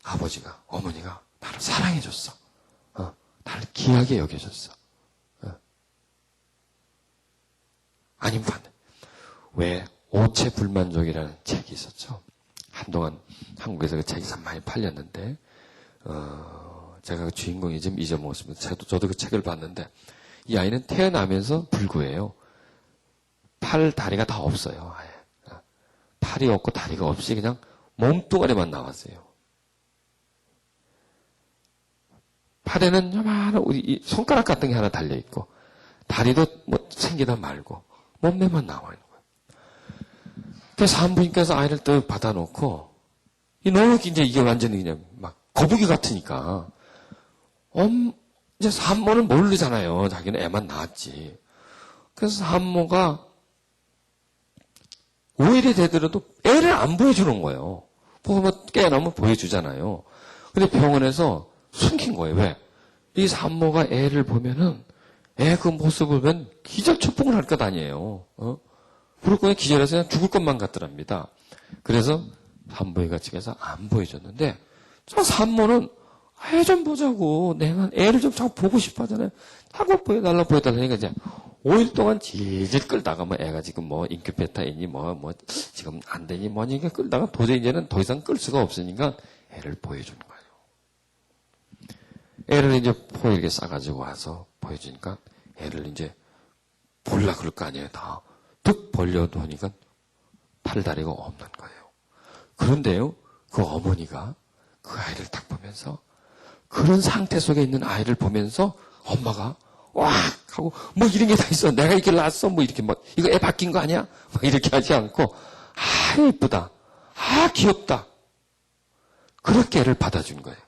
아버지가 어머니가 나를 사랑해줬어. 나를 귀하게 여겨줬어. 아니면 왜 오체불만족이라는 책이 있었죠. 한동안 한국에서 그 책이 참 많이 팔렸는데 제가 그 주인공이 좀 잊어먹었습니다. 저도 그 책을 봤는데 이 아이는 태어나면서 불구예요. 팔, 다리가 다 없어요. 아예. 팔이 없고 다리가 없이 그냥 몸뚱아리만 나왔어요. 팔에는 요만한 우리 손가락 같은 게 하나 달려있고 다리도 뭐 생기다 말고 몸매만 나와 있는 거예요. 그래서 산부인께서 아이를 또 받아놓고 너무 이제 이게 완전히 그냥 막 거북이 같으니까 이제 산모는 모르잖아요. 자기는 애만 낳았지. 그래서 산모가 5일이 되더라도 애를 안 보여주는 거예요. 보면 깨어나면 보여주잖아요. 근데 병원에서 숨긴 거예요. 왜? 이 산모가 애를 보면은 애 그 모습을 보면 기절초풍을 할 것 아니에요. 그럴 거면 기절해서 그냥 죽을 것만 같더랍니다. 그래서 산부인과 측에서 안 보여줬는데 저 산모는 애 좀 보자고 내가 애를 좀 자꾸 보고 싶어 하잖아요. 자꾸 보여달라니까 이제 5일 동안 질질 끌다가 뭐 애가 지금 뭐 인큐베터이니 뭐 지금 안 되니 뭐니 끌다가 도저히 이제는 더 이상 끌 수가 없으니까 애를 보여주는 거예요. 애를 이제 포에 이렇게 싸가지고 와서 보여주니까 애를 이제 볼라 그럴 거 아니에요. 다 툭 벌려놓으니까 팔다리가 없는 거예요. 그런데요, 그 어머니가 그 아이를 딱 보면서 그런 상태 속에 있는 아이를 보면서 엄마가 와 하고 뭐 이런 게 다 있어. 내가 이렇게 낳았어. 뭐 이렇게 막 이거 애 바뀐 거 아니야? 막 이렇게 하지 않고 아 예쁘다. 아 귀엽다. 그렇게 애를 받아준 거예요.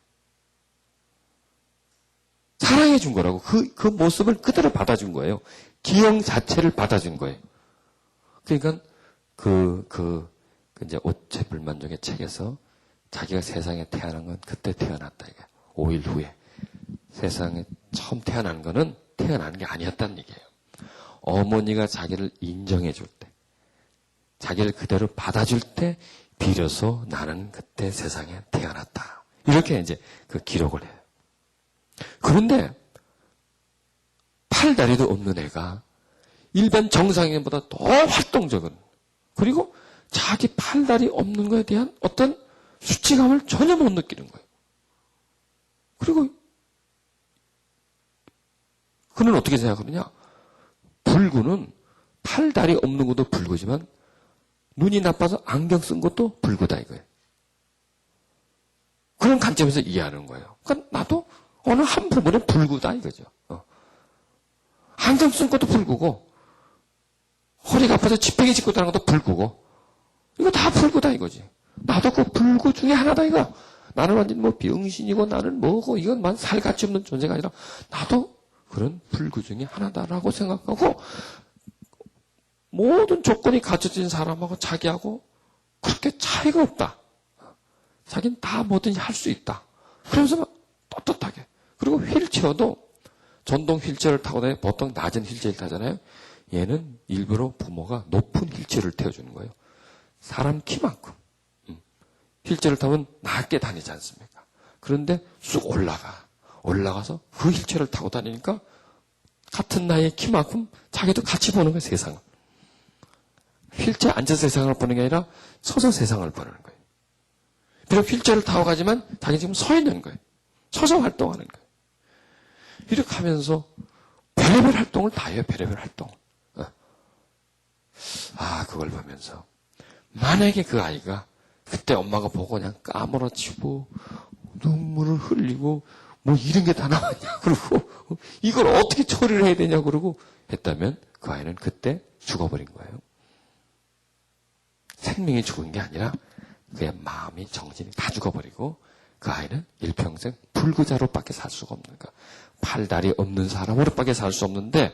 사랑해 준 거라고. 그 모습을 그대로 받아준 거예요. 기형 자체를 받아준 거예요. 그러니까 이제 오체불만족의 책에서 자기가 세상에 태어난 건 그때 태어났다 이게 5일 후에 세상에 처음 태어난 거는 태어난 게 아니었다는 얘기예요. 어머니가 자기를 인정해 줄 때, 자기를 그대로 받아줄 때 비로소 나는 그때 세상에 태어났다. 이렇게 이제 그 기록을 해요. 그런데 팔다리도 없는 애가 일반 정상인보다 더 활동적인 그리고 자기 팔다리 없는 거에 대한 어떤 수치감을 전혀 못 느끼는 거예요. 그리고 그는 어떻게 생각하느냐? 불구는 팔다리 없는 것도 불구지만 눈이 나빠서 안경 쓴 것도 불구다 이거예요. 그런 관점에서 이해하는 거예요. 그러니까 나도 어느 한 부분에 불구다 이거죠. 안경 쓴 것도 불구고 허리가 아파서 지팡이 짚고 다니는 것도 불구고 이거 다 불구다 이거지. 나도 그 불구 중에 하나다 이거. 나는 완전 뭐 병신이고 나는 뭐고 이건 만 살같이 없는 존재가 아니라 나도 그런 불구 중에 하나다라고 생각하고 모든 조건이 갖춰진 사람하고 자기하고 그렇게 차이가 없다. 자기는 다 뭐든지 할 수 있다. 그러면서 막 떳떳하게. 그리고 휠체어도 전동 휠체어를 타고 다니면 보통 낮은 휠체어를 타잖아요. 얘는 일부러 부모가 높은 휠체어를 태워주는 거예요. 사람 키만큼. 휠체어를 타면 낮게 다니지 않습니까? 그런데 쑥 올라가서 그 휠체어를 타고 다니니까 같은 나이의 키만큼 자기도 같이 보는 거예요, 세상을. 휠체어 앉아서 세상을 보는 게 아니라 서서 세상을 보는 거예요. 비록 휠체어를 타고 가지만 자기 지금 서 있는 거예요. 서서 활동하는 거예요. 이렇게 하면서 별의별 활동을 다 해요, 별의별 활동을. 그걸 보면서 만약에 그 아이가 그때 엄마가 보고 그냥 까무러치고 눈물을 흘리고 뭐 이런 게 다 나왔냐 그러고 이걸 어떻게 처리를 해야 되냐 그러고 했다면 그 아이는 그때 죽어버린 거예요. 생명이 죽은 게 아니라 그의 마음이 정신이 다 죽어버리고 그 아이는 일평생 불구자로밖에 살 수가 없는 거야. 팔다리 없는 사람으로밖에 살 수 없는데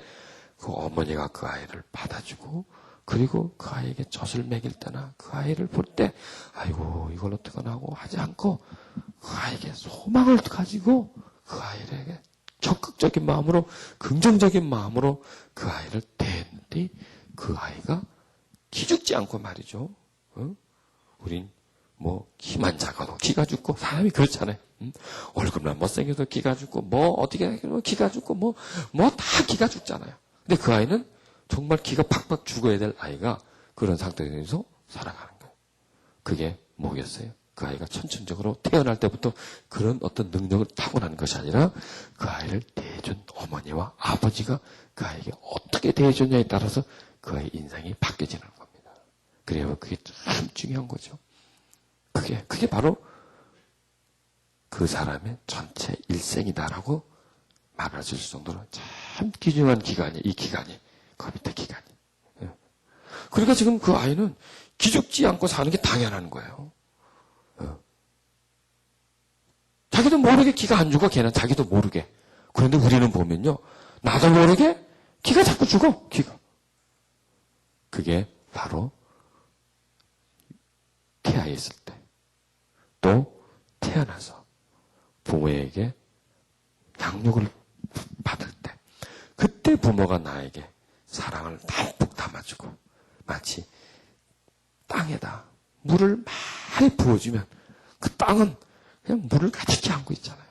그 어머니가 그 아이를 받아주고 그리고 그 아이에게 젖을 먹일 때나 그 아이를 볼 때 아이고 이걸 어떡하나 하고 하지 않고 그 아이에게 소망을 가지고 그 아이에게 적극적인 마음으로 긍정적인 마음으로 그 아이를 대했는데 그 아이가 기죽지 않고 말이죠. 우린 뭐 키만 작아도 기가 죽고 사람이 그렇잖아요. 얼굴만 못생겨도 기가 죽고 뭐 어떻게 기가 죽고 뭐 다 기가 죽잖아요. 근데 그 아이는 정말 기가 팍팍 죽어야 될 아이가 그런 상태에서 살아가는 거예요. 그게 뭐겠어요? 그 아이가 천천적으로 태어날 때부터 그런 어떤 능력을 타고난 것이 아니라 그 아이를 대해준 어머니와 아버지가 그 아이에게 어떻게 대해줬냐에 따라서 그 아이의 인생이 바뀌어지는 겁니다. 그래요. 그게 참 중요한 거죠. 그게 바로 그 사람의 전체 일생이다라고 말할 수 있을 정도로 참 귀중한 기간이 이 기간이 그 밑에 기간이. 그러니까 지금 그 아이는 기죽지 않고 사는 게 당연한 거예요. 자기도 모르게 기가 안 죽어, 걔는 자기도 모르게. 그런데 우리는 보면요, 나도 모르게 기가 자꾸 죽어, 기가. 그게 바로 태아에 있을 때, 또 태어나서 부모에게 양육을 받을 때, 그때 부모가 나에게 사랑을 담뿍 담아주고 마치 땅에다 물을 많이 부어주면 그 땅은 그냥 물을 가득히 안고 있잖아요.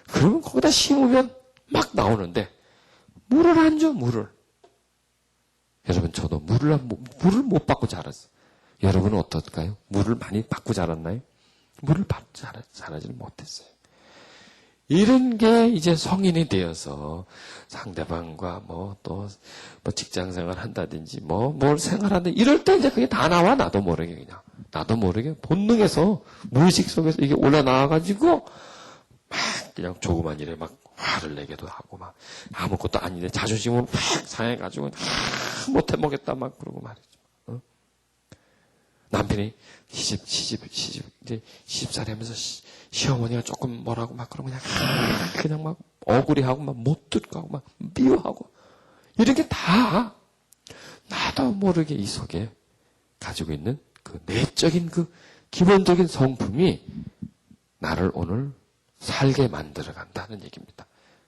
그러면 거기다 심으면 막 나오는데 물을 안 줘, 물을. 여러분 저도 물을 못 받고 자랐어요. 여러분은 어떨까요? 물을 많이 받고 자랐나요? 물을 받고 자라지는 못했어요. 이런 게 이제 성인이 되어서 상대방과 또 직장 생활 한다든지 뭘 생활하는데 이럴 때 이제 그게 다 나와. 나도 모르게 그냥. 나도 모르게 본능에서 무의식 속에서 이게 올라나와가지고 막 그냥 조그만 일에 막 화를 내기도 하고 막 아무것도 아닌데 자존심을 막 상해가지고 못해먹겠다 막 그러고 말이죠. 어? 남편이 이제 시집살이 하면서 시어머니가 조금 뭐라고 막 그러면 그냥 막 억울해하고 막 못 듣고 하고 막 미워하고 이런 게 다 나도 모르게 이 속에 가지고 있는 그 내적인 그 기본적인 성품이 나를 오늘 살게 만들어 간다는 얘기입니다.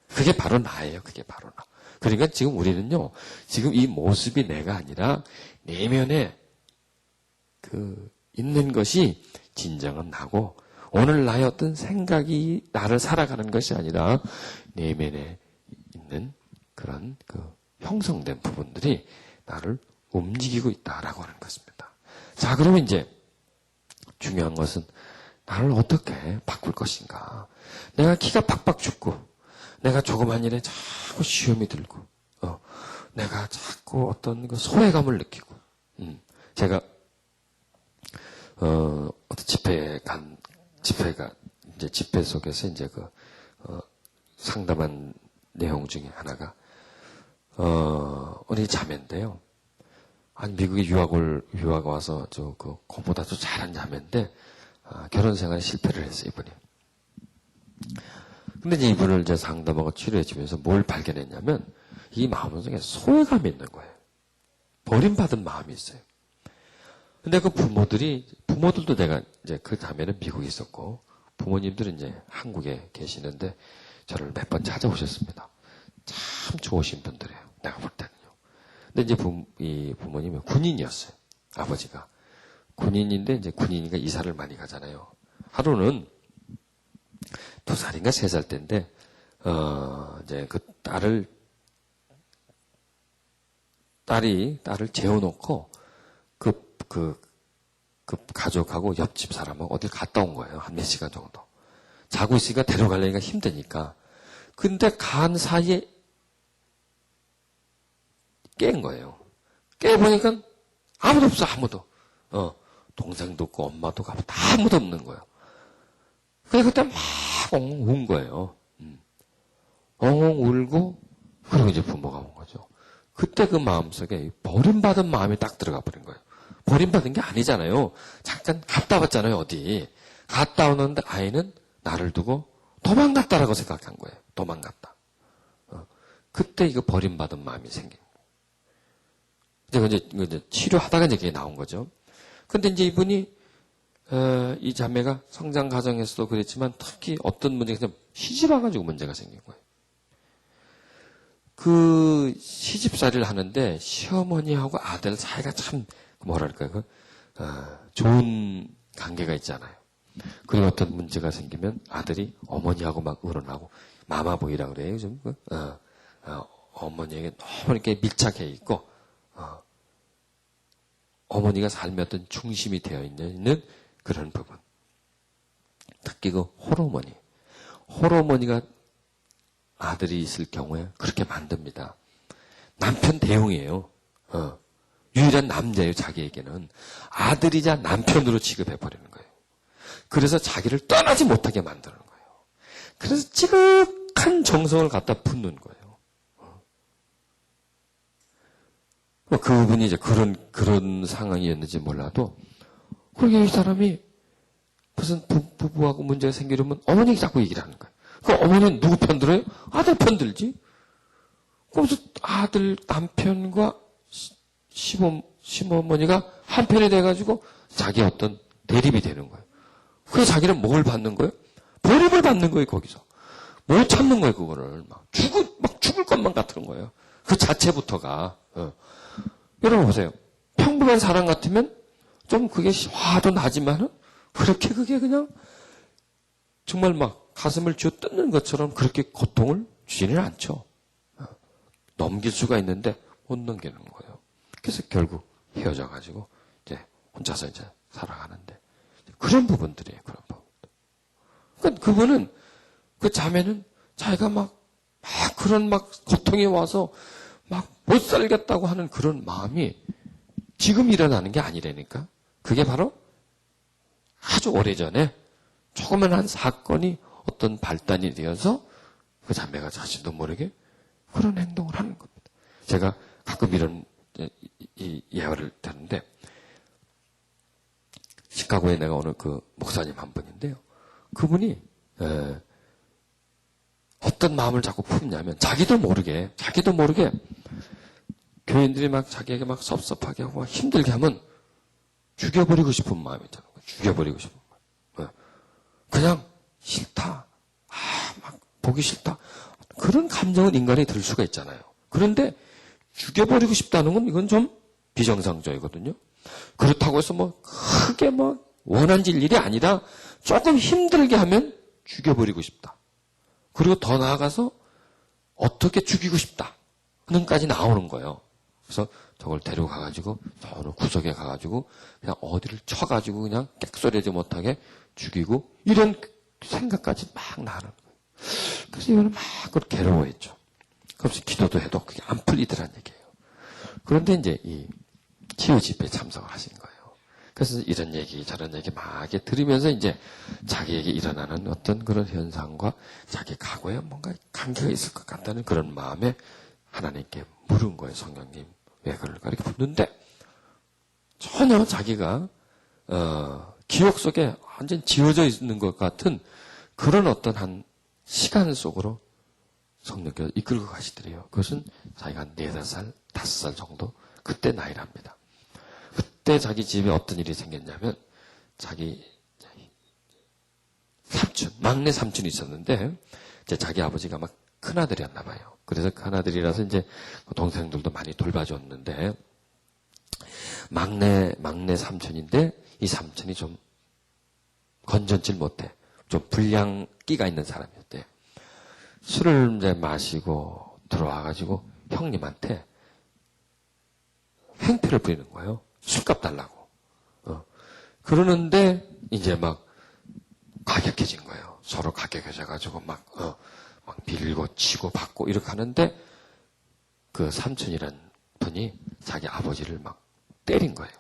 그게 바로 나예요. 그게 바로 나. 그러니까 지금 우리는요, 지금 이 모습이 내가 아니라 내면에 있는 것이 진정은 나고, 오늘 나의 어떤 생각이 나를 살아가는 것이 아니라 내면에 있는 그런 형성된 부분들이 나를 움직이고 있다라고 하는 것입니다. 자, 그러면 이제 중요한 것은 나를 어떻게 바꿀 것인가. 내가 키가 팍팍 죽고, 내가 조그만 일에 자꾸 시험이 들고, 내가 자꾸 어떤 소외감을 느끼고, 제가, 어떤 집회 속에서 이제 상담한 내용 중에 하나가, 어느 자매인데요. 아니, 미국에 유학 와서 그보다도 잘한 자매인데, 결혼 생활에 실패를 했어요, 이분이. 근데 이제 이분을 이제 상담하고 치료해주면서 뭘 발견했냐면, 이 마음 속에 소외감이 있는 거예요. 버림받은 마음이 있어요. 근데 그 부모들도 내가 이제 그 자매는 미국에 있었고, 부모님들은 이제 한국에 계시는데, 저를 몇 번 찾아오셨습니다. 참 좋으신 분들이에요. 내가 볼 때는요. 근데 이제 이 부모님은 군인이었어요. 아버지가. 군인인데 이제 군인이니까 이사를 많이 가잖아요. 하루는 2살인가 3살 때인데, 이제 딸을 재워놓고, 그 가족하고 옆집 사람하고 어딜 갔다 온 거예요. 한 몇 시간 정도. 자고 있으니까 데려가려니까 힘드니까. 근데 간 사이에 깬 거예요. 깨보니까 아무도 없어, 아무도. 동생도 없고 엄마도 없고 다 아무도 없는 거예요. 그래서 그때 막 엉엉 운 거예요. 엉엉 울고 그리고 이제 부모가 온 거죠. 그때 그 마음속에 버림받은 마음이 딱 들어가 버린 거예요. 버림받은 게 아니잖아요. 잠깐 갔다 왔잖아요, 어디. 갔다 오는데 아이는 나를 두고 도망갔다라고 생각한 거예요. 도망갔다. 그때 이거 버림받은 마음이 생긴 거예요. 이제 치료하다가 이제 그게 나온 거죠. 근데 이제 이분이, 이 자매가 성장 과정에서도 그랬지만 특히 어떤 문제가 시집 와가지고 문제가 생긴 거예요. 그 시집살이를 하는데 시어머니하고 아들 사이가 참 뭐랄까요, 좋은 관계가 있잖아요. 그리고 어떤 문제가 생기면 아들이 어머니하고 막 의논하고 마마보이라고 그래요. 좀 어머니에게 너무 이렇게 밀착해 있고 어머니가 삶의 어떤 중심이 되어 있는 그런 부분. 특히 그 홀어머니가 아들이 있을 경우에 그렇게 만듭니다. 남편 대용이에요. 유일한 남자예요, 자기에게는. 아들이자 남편으로 취급해버리는 거예요. 그래서 자기를 떠나지 못하게 만드는 거예요. 그래서 지극한 정성을 갖다 붓는 거예요. 그분이 이제 그런 상황이었는지 몰라도, 그러게 이 사람이 무슨 부부하고 문제가 생기려면 어머니가 자꾸 얘기를 하는 거예요. 그 어머니는 누구 편 들어요? 아들 편 들지. 그래서 아들 남편과 시어머니가 한편이 돼가지고 자기 어떤 대립이 되는 거예요. 그래서 자기는 뭘 받는 거예요? 버림을 받는 거예요, 거기서. 못 참는 거예요, 그거를. 막 죽을 것만 같은 거예요. 그 자체부터가. 여러분 보세요. 평범한 사람 같으면 좀 그게 화도 나지만은 그렇게 그게 그냥 정말 막 가슴을 쥐어 뜯는 것처럼 그렇게 고통을 주지는 않죠. 넘길 수가 있는데 못 넘기는 거예요. 그래서 결국 헤어져가지고 이제 혼자서 이제 살아가는데 그런 부분들이에요. 그런 부분들. 그러니까 그분은 그 자매는 자기가 막 그런 막 고통이 와서 막 못 살겠다고 하는 그런 마음이 지금 일어나는 게 아니라니까. 그게 바로 아주 오래전에 조그만한 사건이 어떤 발단이 되어서 그 자매가 자신도 모르게 그런 행동을 하는 겁니다. 제가 가끔 이런 이 예화를 듣는데, 시카고에 내가 오늘 그 목사님 한 분인데요. 그분이 어떤 마음을 자꾸 품냐면 자기도 모르게 교인들이 막 자기에게 막 섭섭하게 하고 막 힘들게 하면 죽여버리고 싶은 마음이 있잖아요. 죽여버리고 싶은 마음. 그냥 싫다. 막 보기 싫다. 그런 감정은 인간이 들 수가 있잖아요. 그런데 죽여버리고 싶다는 건 이건 좀 비정상적이거든요. 그렇다고 해서 뭐 크게 뭐 원한질 일이 아니라 조금 힘들게 하면 죽여버리고 싶다. 그리고 더 나아가서 어떻게 죽이고 싶다. 는까지 나오는 거예요. 그래서 저걸 데려가가지고 저는 구석에 가가지고 그냥 어디를 쳐가지고 그냥 객소리하지 못하게 죽이고 이런 생각까지 막 나는 거예요. 그래서 이거는 막 그걸 괴로워했죠. 그래서 기도도 해도 그게 안 풀리더란 얘기예요. 그런데 이제 이 치유 집회에 참석을 하신 거예요. 그래서 이런 얘기 저런 얘기 막 이렇게 들으면서 이제 자기에게 일어나는 어떤 그런 현상과 자기 과거에 뭔가 관계가 있을 것 같다는 그런 마음에 하나님께 물은 거예요. 성령님 왜 그럴까 이렇게 묻는데 전혀 자기가 기억 속에 완전 지워져 있는 것 같은 그런 어떤 한 시간 속으로 성령께서 이끌고 가시더래요. 그것은 자기가 4-5살, 5살 정도 그때 나이랍니다. 그때 자기 집에 어떤 일이 생겼냐면 자기 삼촌, 막내 삼촌이 있었는데 이제 자기 아버지가 막 큰아들이었나 봐요. 그래서 큰아들이라서 이제 동생들도 많이 돌봐줬는데 막내 삼촌인데 이 삼촌이 좀 건전질 못해. 좀 불량기가 있는 사람이었대요. 술을 이제 마시고 들어와가지고 형님한테 행패를 부리는 거예요. 술값 달라고. 그러는데 이제 막 가격해진 거예요. 서로 가격해져가지고 막 밀고 치고 받고 이렇게 하는데 그 삼촌이란 분이 자기 아버지를 막 때린 거예요.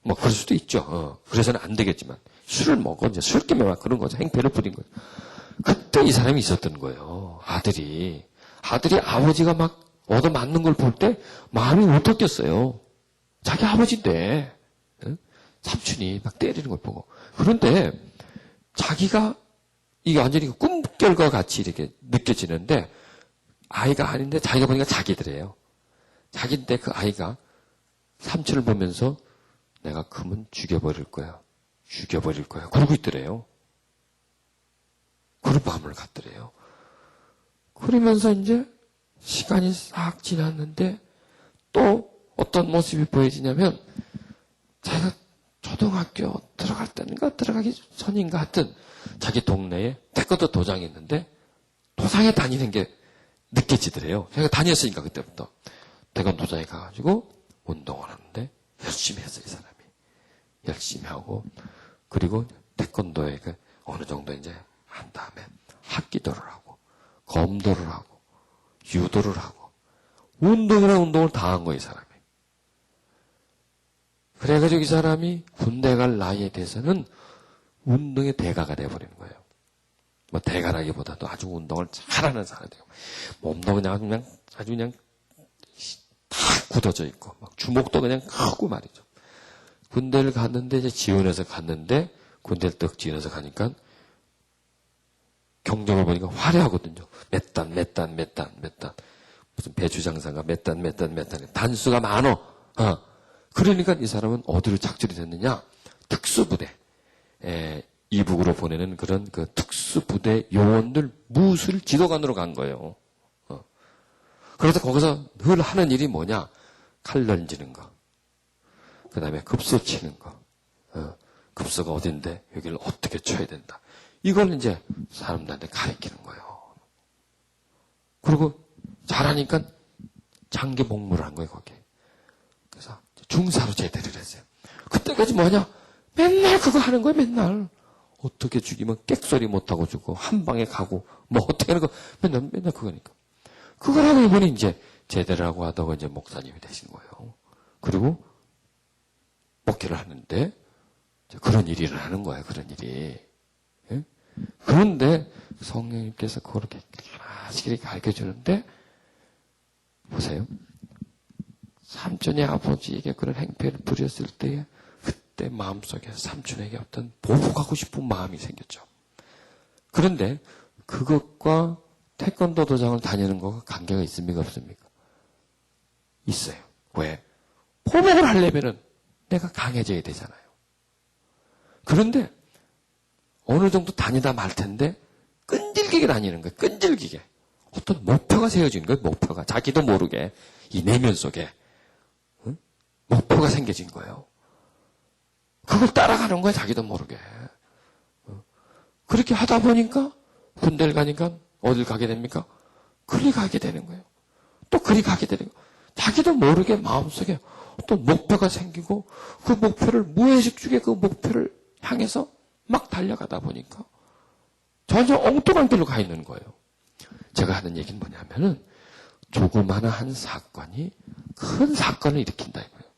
뭐 그럴 수도 있죠. 그래서는 안 되겠지만 술을 먹어 이제 술김에 막 그런 거죠. 행패를 부린 거죠. 그때 이 사람이 있었던 거예요. 아들이 아버지가 막 얻어맞는 걸 볼 때 마음이 어떻겠어요. 자기 아버지인데 삼촌이 막 때리는 걸 보고 그런데 자기가 이게 완전히 꿈결과 같이 이렇게 느껴지는데 아이가 아닌데 자기가 보니까 자기들이에요. 자기인데 그 아이가 삼촌을 보면서 내가 크면 죽여버릴 거야. 그러고 있더래요. 그런 마음을 갖더래요. 그러면서 이제 시간이 싹 지났는데 또 어떤 모습이 보여지냐면 자기가 초등학교 들어갈 때인가 들어가기 전인가 하여튼 자기 동네에 태권도 도장이 있는데 도장에 다니는 게 느껴지더래요. 제가 다녔으니까 그때부터 태권도 도장에 가가지고 운동을 하는데 열심히 했어요. 이 사람이. 열심히 하고 그리고 태권도에 어느 정도 이제 한 다음에 합기도를 하고 검도를 하고 유도를 하고 운동이나 운동을 다 한 거예요. 이 사람이. 그래가지고 이 사람이 군대 갈 나이에 대해서는 운동의 대가가 돼버리는 거예요. 뭐 대가라기보다도 아주 운동을 잘하는 사람이에요. 몸도 그냥 아주 그냥 다 굳어져 있고 막 주먹도 그냥 크고 말이죠. 군대를 갔는데 이제 지원해서 갔는데 군대를 떡 지원해서 가니까 경적을 보니까 화려하거든요. 몇 단 무슨 배추장사가 몇 단 단수가 많어. 그러니까 이 사람은 어디로 작전이 됐느냐? 특수부대. 이북으로 보내는 그런 그 특수부대 요원들 무술 지도관으로 간 거예요. 그래서 거기서 늘 하는 일이 뭐냐? 칼 던지는 거. 그 다음에 급소 치는 거. 급소가 어딘데 여기를 어떻게 쳐야 된다. 이걸 이제 사람들한테 가르치는 거예요. 그리고 잘하니까 장기 복무를 한 거예요, 거기에. 그래서 중사로 제대를 했어요. 그때까지 뭐냐? 맨날 그거 하는 거예요, 맨날. 어떻게 죽이면 객소리 못하고 죽고, 한 방에 가고, 뭐 어떻게 하는 거, 맨날 그거니까. 그걸 하고 이분이 이제 제대로 하고 하다가 이제 목사님이 되신 거예요. 그리고 목회를 하는데, 그런 일이 일어나는 거예요, 그런 일이. 예? 그런데 성령님께서 그렇게 하시기를 가르쳐 주는데, 보세요. 삼촌의 아버지에게 그런 행패를 부렸을 때에, 그때 마음속에 삼촌에게 어떤 보복하고 싶은 마음이 생겼죠. 그런데 그것과 태권도 도장을 다니는 것과 관계가 있습니까? 없습니까? 있어요. 왜? 보복을 하려면은 내가 강해져야 되잖아요. 그런데 어느 정도 다니다 말 텐데 끈질기게 다니는 거예요. 끈질기게. 어떤 목표가 세워지는 거예요. 목표가. 자기도 모르게 이 내면 속에 목표가 생겨진 거예요. 그걸 따라가는 거야, 자기도 모르게. 그렇게 하다 보니까 군대를 가니까 어딜 가게 됩니까? 그리 가게 되는 거예요. 또 그리 가게 되는 거예요. 자기도 모르게 마음속에 어떤 목표가 생기고 그 목표를 무의식중에 그 목표를 향해서 막 달려가다 보니까 전혀 엉뚱한 길로 가 있는 거예요. 제가 하는 얘기는 뭐냐면은 조그마한 한 사건이 큰 사건을 일으킨다 이거예요.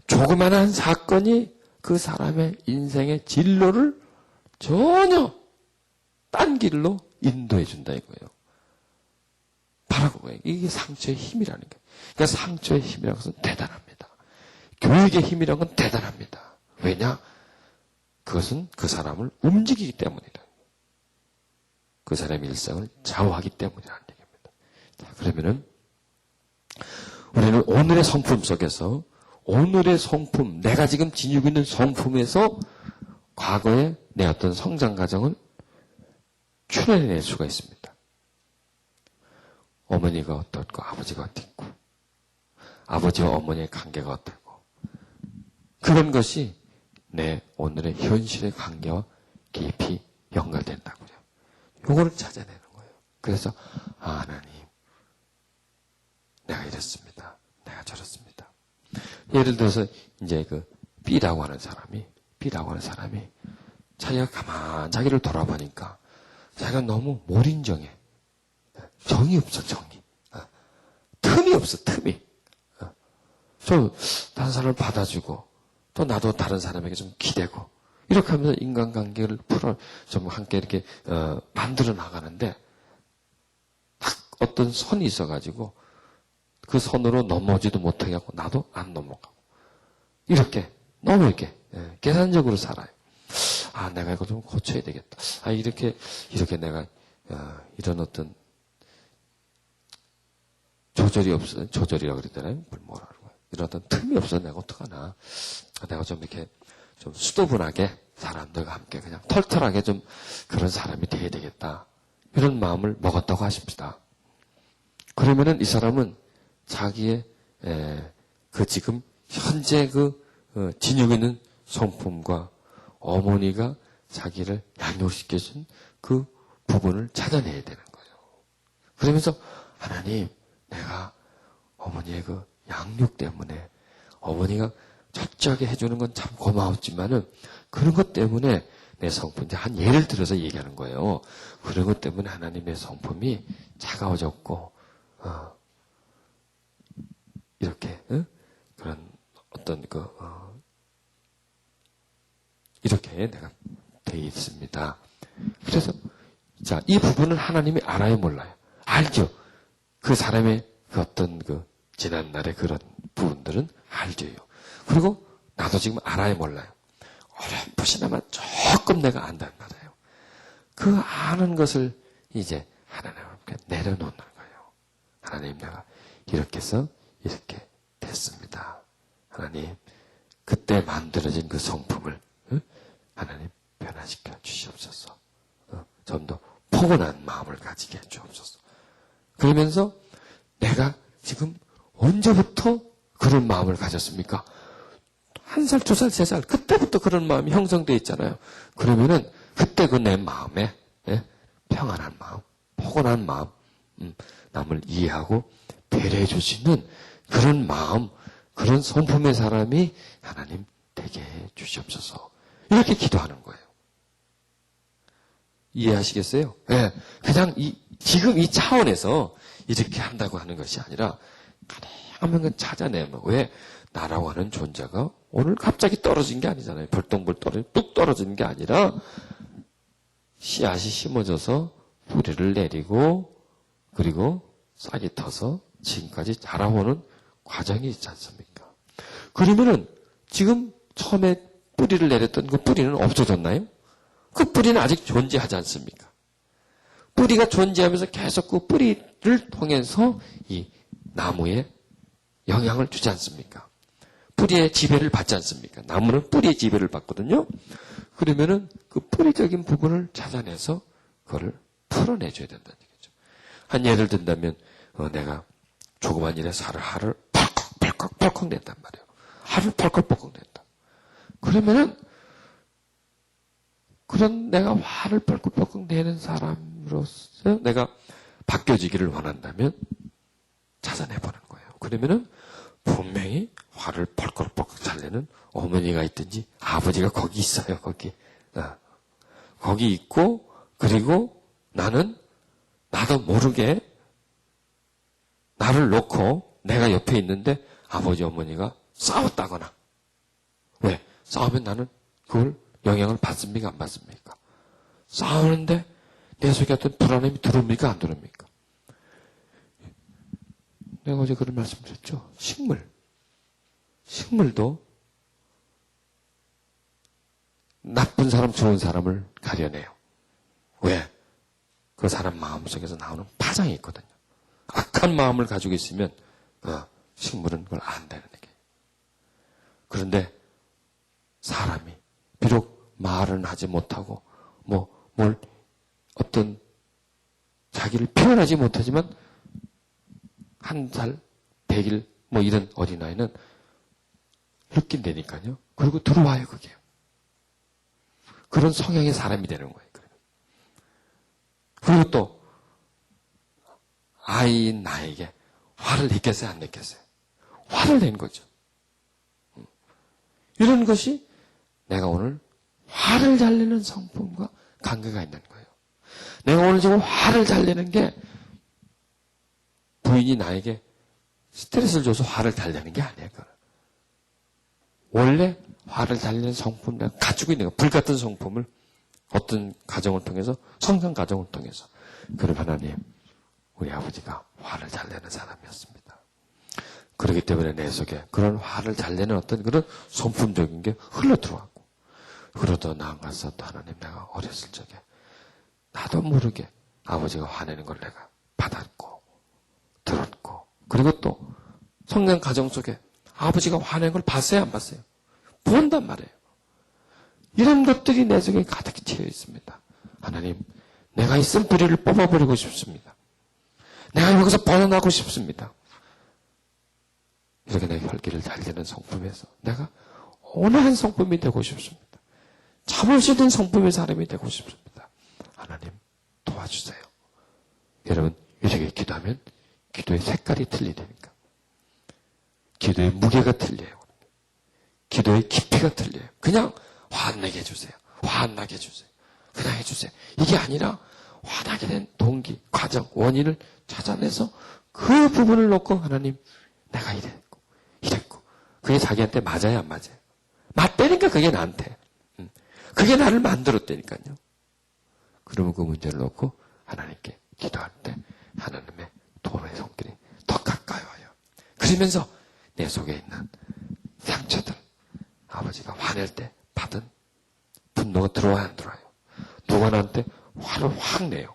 조그마한 사건이 그 사람의 인생의 진로를 전혀 딴 길로 인도해 준다 이거예요. 바로 그거예요. 이게 상처의 힘이라는 거예요. 그러니까 상처의 힘이라는 것은 대단합니다. 교육의 힘이라는 건 대단합니다. 왜냐? 그것은 그 사람을 움직이기 때문이다. 그 사람의 일상을 좌우하기 때문이라는 얘기입니다. 자, 그러면은 우리는 오늘의 성품 속에서 오늘의 성품, 내가 지금 지니고 있는 성품에서 과거에 내 어떤 성장 과정을 추려낼 수가 있습니다. 어머니가 어떻고 아버지가 어떻고 아버지와 어머니의 관계가 어떻고 그런 것이 내 오늘의 현실의 관계와 깊이 연결된다고요. 요거를 찾아내는 거예요. 그래서 하나님 내가 이랬습니다. 내가 저랬습니다. 예를 들어서 이제 그 B라고 하는 사람이 자기가 가만 자기를 돌아보니까 자기가 너무 몰인정해. 정이 없어, 정이. 틈이 없어, 틈이. 좀 다른 사람을 받아주고 또 나도 다른 사람에게 좀 기대고 이렇게 하면서 인간관계를 좀 함께 이렇게 만들어 나가는데 딱 어떤 선이 있어가지고 그 선으로 넘어지도 못하게 하고 나도 안 넘어가고 이렇게 너무 이렇게 계산적으로 살아요. 아, 내가 이거 좀 고쳐야 되겠다. 아, 이렇게 내가 이런 어떤 조절이 없어. 조절이라고 그러잖아요. 뭐라 그러고. 이런 어떤 틈이 없어. 내가 어떡하나. 내가 좀 이렇게 좀 수도분하게 사람들과 함께 그냥 털털하게 좀 그런 사람이 돼야 되겠다. 이런 마음을 먹었다고 하십시다. 그러면은 이 사람은 자기의 그 지금 현재 그 지니고 있는 성품과 어머니가 자기를 양육시켜준 그 부분을 찾아내야 되는 거예요. 그러면서 하나님, 내가 어머니의 그 양육 때문에 어머니가 철저하게 해주는 건 참 고마웠지만은 그런 것 때문에 내 성품, 이제 한 예를 들어서 얘기하는 거예요. 그런 것 때문에 하나님의 성품이 차가워졌고, 이렇게, 그런 어떤 이렇게 내가 돼 있습니다. 그래서, 자, 이 부분을 하나님이 알아요, 몰라요? 알죠? 그 사람의 그 어떤 지난날의 그런 부분들은 알죠요. 그리고 나도 지금 알아요, 몰라요? 어렴풋이나마 조금 내가 안단 말이에요. 그 아는 것을 이제 하나님 앞에 내려놓는 거예요. 하나님, 내가 이렇게 해서 이렇게 됐습니다. 하나님, 그때 만들어진 그 성품을 하나님 변화시켜 주시옵소서. 좀 더 포근한 마음을 가지게 해 주옵소서. 그러면서 내가 지금 언제부터 그런 마음을 가졌습니까? 1살, 2살, 3살 그때부터 그런 마음이 형성되어 있잖아요. 그러면은 그때 그 내 마음에 평안한 마음, 포근한 마음, 남을 이해하고 배려해 주시는 그런 마음, 그런 성품의 사람이 하나님 되게 해 주시옵소서. 이렇게 기도하는 거예요. 이해하시겠어요? 예. 그냥 지금 이 차원에서 이렇게 한다고 하는 것이 아니라, 가능하면 건 찾아내면, 왜? 나라고 하는 존재가 오늘 갑자기 떨어진 게 아니잖아요. 벌똥벌 뚝 떨어지는 게 아니라, 씨앗이 심어져서 뿌리를 내리고, 그리고 싹이 터서 지금까지 자라오는 과정이 있지 않습니까? 그러면은, 지금 처음에 뿌리를 내렸던 그 뿌리는 없어졌나요? 그 뿌리는 아직 존재하지 않습니까? 뿌리가 존재하면서 계속 그 뿌리를 통해서 이 나무에 영향을 주지 않습니까? 뿌리의 지배를 받지 않습니까? 나무는 뿌리의 지배를 받거든요. 그러면은 그 뿌리적인 부분을 찾아내서 그거를 풀어내줘야 된다는 얘기죠. 한 예를 든다면 내가 조그만 일에 살을 펄컥 낸단 말이에요. 알을 펄컥 낸다. 그러면은 그런 내가 화를 펄컥 내는 사람으로서 내가 바뀌어지기를 원한다면 찾아내보는 거예요. 그러면은 분명히 화를 펄컥 잘 내는 어머니가 있든지 아버지가 거기 있어요. 거기. 거기 있고 그리고 나는 나도 모르게 나를 놓고 내가 옆에 있는데 아버지 어머니가 싸웠다거나 왜? 싸우면 나는 그걸 영향을 받습니까? 안 받습니까? 싸우는데 내 속에 어떤 불안함이 들어옵니까? 안 들어옵니까? 내가 어제 그런 말씀드렸죠. 식물도 나쁜 사람, 좋은 사람을 가려내요. 왜? 그 사람 마음속에서 나오는 파장이 있거든요. 악한 마음을 가지고 있으면 식물은 그걸 안다는 얘기예요. 그런데 사람이 비록 말은 하지 못하고 뭘 어떤 자기를 표현하지 못하지만 1살, 100일 이런 어린아이는 느낀다니까요. 그리고 들어와요 그게. 그런 성향의 사람이 되는 거예요. 그리고 또 아이인 나에게 화를 냈겠어요? 안 냈겠어요? 화를 낸 거죠. 이런 것이 내가 오늘 화를 잘 내는 성품과 관계가 있는 거예요. 내가 오늘 지금 화를 잘 내는 게 부인이 나에게 스트레스를 줘서 화를 잘 내는 게 아니에요. 원래 화를 잘 내는 성품을 내가 가지고 있는 거예요. 불같은 성품을 어떤 가정을 통해서 성장 가정을 통해서 그럼 하나님 우리 아버지가 화를 잘 내는 사람이었습니다. 그렇기 때문에 내 속에 그런 화를 잘 내는 어떤 그런 성품적인 게 흘러 들어왔고 그러다 나아가서 또 하나님 내가 어렸을 적에 나도 모르게 아버지가 화내는 걸 내가 받았고 들었고 그리고 또 성장 가정 속에 아버지가 화내는 걸 봤어요 안 봤어요? 본단 말이에요. 이런 것들이 내 속에 가득 채여 있습니다. 하나님 내가 이 쓴뿌리를 뽑아버리고 싶습니다. 내가 여기서 벗어나고 싶습니다. 이렇게 내 혈기를 잘 내는 성품에서 내가 온화한 성품이 되고 싶습니다. 참을 수 있는 성품의 사람이 되고 싶습니다. 하나님 도와주세요. 여러분 이렇게 기도하면 기도의 색깔이 틀리다니까. 기도의 무게가 틀려요. 기도의 깊이가 틀려요. 그냥 화 안 나게 해주세요. 화 안 나게 해주세요. 그냥 해주세요. 이게 아니라 화나게 된 동기, 과정, 원인을 찾아내서 그 부분을 놓고 하나님 내가 이랬고 그게 자기한테 맞아요 안 맞아요? 맞다니까 그게 나한테. 그게 나를 만들었다니까요. 그러면 그 문제를 놓고 하나님께 기도할 때 하나님의 도움의 손길이 더 가까이 와요. 그러면서 내 속에 있는 상처들 아버지가 화낼 때 받은 분노가 들어와요 안 들어와요? 누가 나한테 화를 확 내요.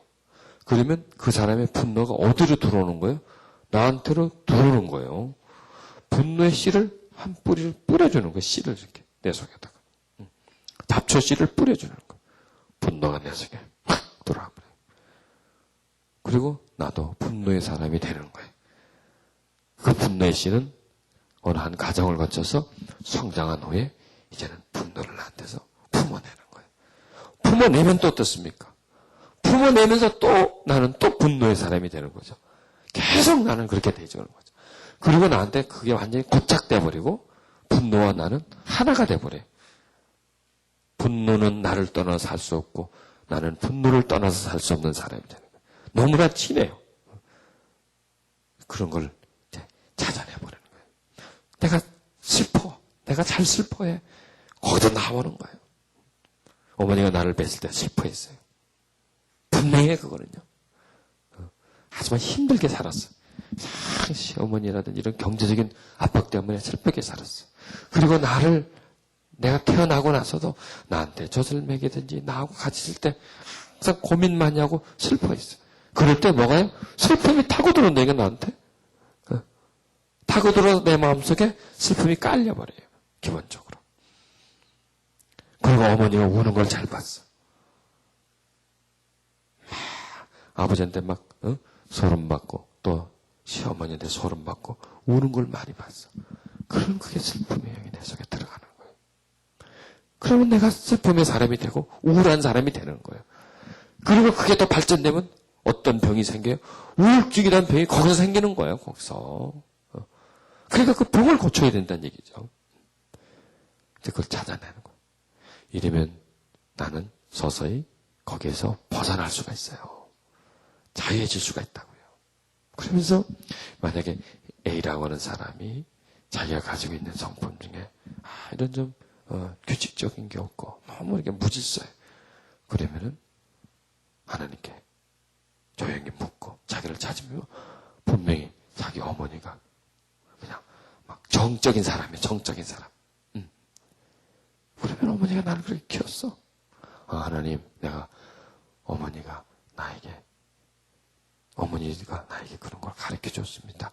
그러면 그 사람의 분노가 어디로 들어오는 거예요? 나한테로 들어오는 거예요. 분노의 씨를 한 뿌리를 뿌려주는 거예요. 씨를 이렇게 내 속에다가. 잡초 씨를 뿌려주는 거예요. 분노가 내 속에 확 들어와 버려요. 그리고 나도 분노의 사람이 되는 거예요. 그 분노의 씨는 어느 한 과정을 거쳐서 성장한 후에 이제는 분노를 나한테서 품어내는 거예요. 품어내면 또 어떻습니까? 품어내면서 또 나는 또 분노의 사람이 되는 거죠. 계속 나는 그렇게 되어지는 거죠. 그리고 나한테 그게 완전히 고착돼 버리고 분노와 나는 하나가 돼 버려요. 분노는 나를 떠나 살 수 없고 나는 분노를 떠나서 살 수 없는 사람이 되는 거예요. 너무나 친해요. 그런 걸 이제 찾아내버리는 거예요. 내가 슬퍼. 내가 잘 슬퍼해. 거기서 나오는 거예요. 어머니가 나를 뵀을 때 슬퍼했어요. 분명해 그거는요. 하지만 힘들게 살았어. 시어머니라든지 이런 경제적인 압박 때문에 슬프게 살았어. 그리고 내가 태어나고 나서도 나한테 젖을 먹이든지 나하고 같이 있을 때 항상 고민 많이 하고 슬퍼했어. 그럴 때 뭐가요? 슬픔이 타고 들어온다니까 나한테. 타고 들어서 내 마음속에 슬픔이 깔려버려요. 기본적으로. 그리고 어머니가 우는 걸 잘 봤어. 아버지한테 막 소름 받고 또 시어머니한테 소름 받고 우는 걸 많이 봤어. 그럼 그게 슬픔의 영이 내 속에 들어가는 거예요. 그러면 내가 슬픔의 사람이 되고 우울한 사람이 되는 거예요. 그리고 그게 또 발전되면 어떤 병이 생겨요? 우울증이라는 병이 거기서 생기는 거예요. 거기서. 그러니까 그 병을 고쳐야 된다는 얘기죠. 그걸 찾아내는 거예요. 이러면 나는 서서히 거기에서 벗어날 수가 있어요. 자유해질 수가 있다고요. 그러면서 만약에 A라고 하는 사람이 자기가 가지고 있는 성품 중에 이런 좀 규칙적인 게 없고 너무 이렇게 무질서해. 그러면은 하나님께 조용히 묻고 자기를 찾으면 분명히 자기 어머니가 그냥 막 정적인 사람이에요. 정적인 사람. 그러면 어머니가 나를 그렇게 키웠어. 하나님, 내가 어머니가 나에게 그런 걸 가르쳐 줬습니다.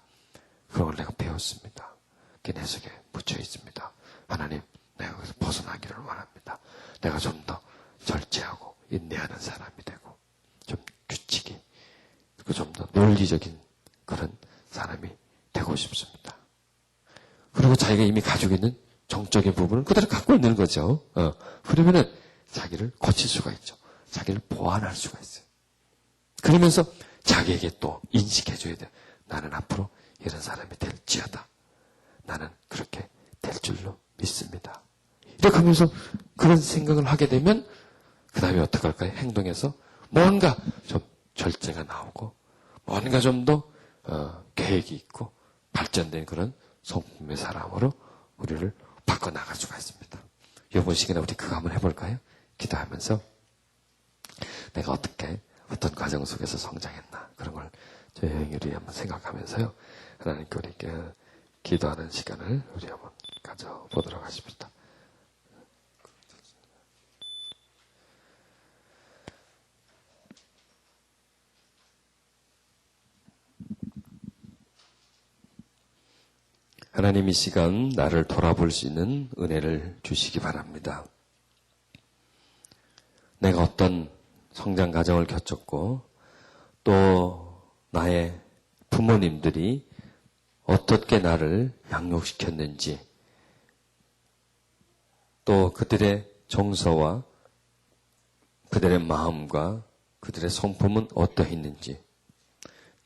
그런 걸 내가 배웠습니다. 그게 내 속에 묻혀 있습니다. 하나님, 내가 거기서 벗어나기를 원합니다. 내가 좀 더 절제하고 인내하는 사람이 되고 좀 규칙이 그리고 좀 더 논리적인 그런 사람이 되고 싶습니다. 그리고 자기가 이미 가지고 있는 정적인 부분을 그대로 갖고 있는 거죠. 그러면은 자기를 고칠 수가 있죠. 자기를 보완할 수가 있어요. 그러면서 자기에게 또 인식해줘야 돼요. 나는 앞으로 이런 사람이 될지어다. 나는 그렇게 될 줄로 믿습니다. 이렇게 하면서 그런 생각을 하게 되면 그 다음에 어떻게 할까요? 행동에서 뭔가 좀 절제가 나오고 뭔가 좀 더 계획이 있고 발전된 그런 성품의 사람으로 우리를 바꿔나갈 수가 있습니다. 이번 시간에 우리 그거 한번 해볼까요? 기도하면서 내가 어떤 과정 속에서 성장했나 그런 걸 조용히 우리 한번 생각하면서요. 하나님께 우리 기도하는 시간을 우리 한번 가져보도록 하십니다. 하나님 이 시간 나를 돌아볼 수 있는 은혜를 주시기 바랍니다. 내가 어떤 성장 과정을 겪었고 또 나의 부모님들이 어떻게 나를 양육시켰는지 또 그들의 정서와 그들의 마음과 그들의 성품은 어떠했는지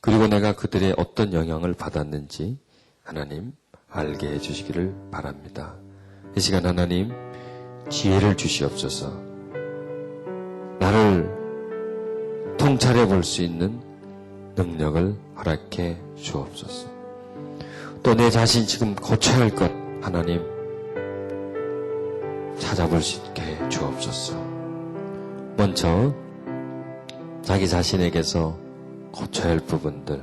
그리고 내가 그들의 어떤 영향을 받았는지 하나님 알게 해주시기를 바랍니다. 이 시간 하나님 지혜를 주시옵소서. 나를 통찰해 볼 수 있는 능력을 허락해 주옵소서. 또 내 자신 지금 고쳐야 할 것 하나님 찾아볼 수 있게 주옵소서. 먼저 자기 자신에게서 고쳐야 할 부분들,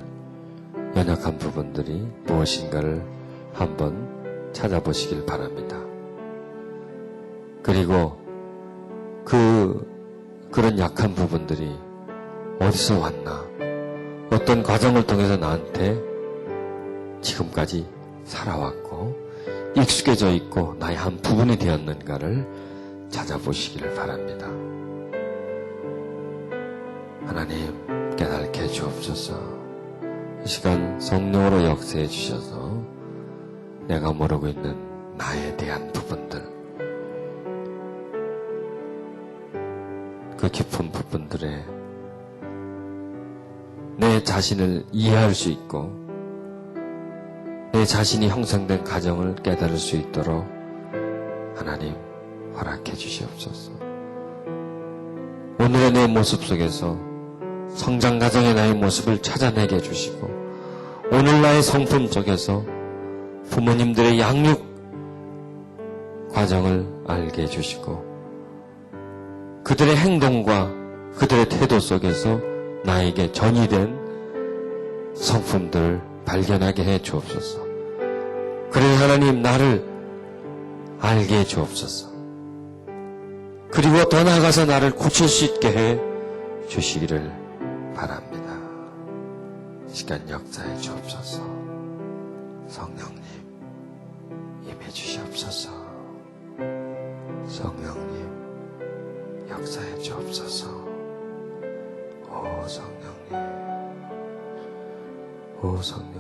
연약한 부분들이 무엇인가를 한번 찾아보시길 바랍니다. 그리고 그런 약한 부분들이 어디서 왔나, 어떤 과정을 통해서 나한테 지금까지 살아왔고 익숙해져 있고 나의 한 부분이 되었는가를 찾아보시기를 바랍니다. 하나님 깨닫게 주옵소서. 이 시간 성령으로 역사해 주셔서 내가 모르고 있는 나에 대한 부분들, 그 깊은 부분들에 내 자신을 이해할 수 있고 내 자신이 형성된 가정을 깨달을 수 있도록 하나님 허락해 주시옵소서. 오늘의 내 모습 속에서 성장 과정의 나의 모습을 찾아내게 해주시고, 오늘 나의 성품 속에서 부모님들의 양육 과정을 알게 해주시고, 그들의 행동과 그들의 태도 속에서 나에게 전이된 성품들을 발견하게 해 주옵소서. 그래 하나님, 나를 알게 해 주옵소서. 그리고 더 나아가서 나를 고칠 수 있게 해 주시기를 바랍니다. 이 시간 역사해 주옵소서. 성령님 임해 주시옵소서. 성령님 역사해 주옵소서. 오 성령님, 오 성령님.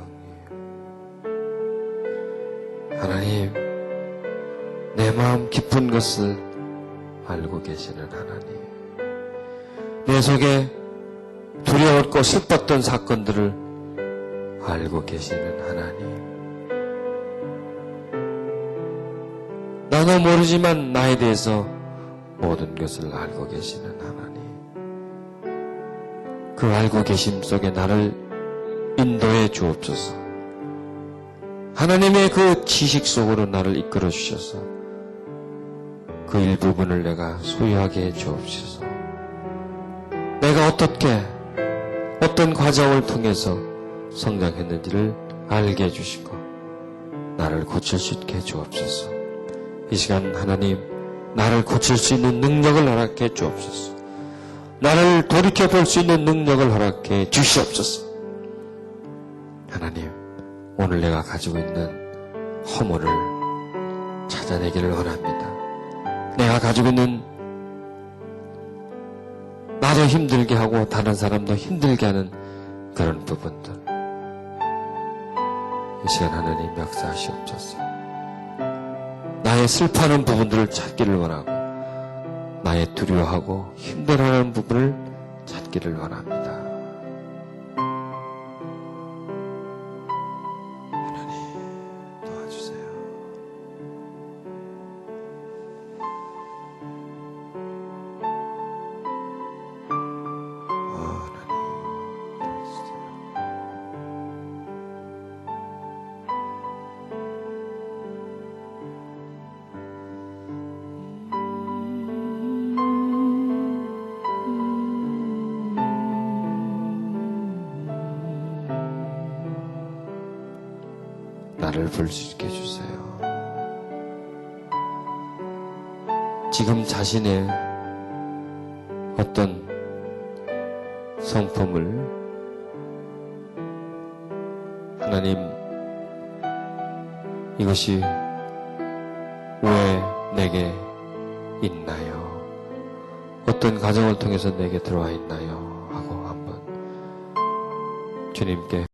하나님, 내 마음 깊은 것을 알고 계시는 하나님, 내 속에 두려웠고 슬펐던 사건들을 알고 계시는 하나님, 나도 모르지만 나에 대해서 모든 것을 알고 계시는 하나님, 그 알고 계심 속에 나를 인도해 주옵소서. 하나님의 그 지식 속으로 나를 이끌어 주셔서 그 일부분을 내가 소유하게 해 주옵소서. 내가 어떻게 어떤 과정을 통해서 성장했는지를 알게 해 주시고 나를 고칠 수 있게 해 주옵소서. 이 시간 하나님, 나를 고칠 수 있는 능력을 허락해 해 주옵소서. 나를 돌이켜볼 수 있는 능력을 허락해 주시옵소서. 하나님, 오늘 내가 가지고 있는 허물을 찾아내기를 원합니다. 내가 가지고 있는 나도 힘들게 하고 다른 사람도 힘들게 하는 그런 부분들, 이 시간 하나님 역사하시옵소서. 나의 슬퍼하는 부분들을 찾기를 원하고 나의 두려워하고 힘들어하는 부분을 찾기를 원합니다. 나를 볼 수 있게 해주세요. 지금 자신의 어떤 성품을 하나님, 이것이 왜 내게 있나요? 어떤 과정을 통해서 내게 들어와 있나요? 하고 한번 주님께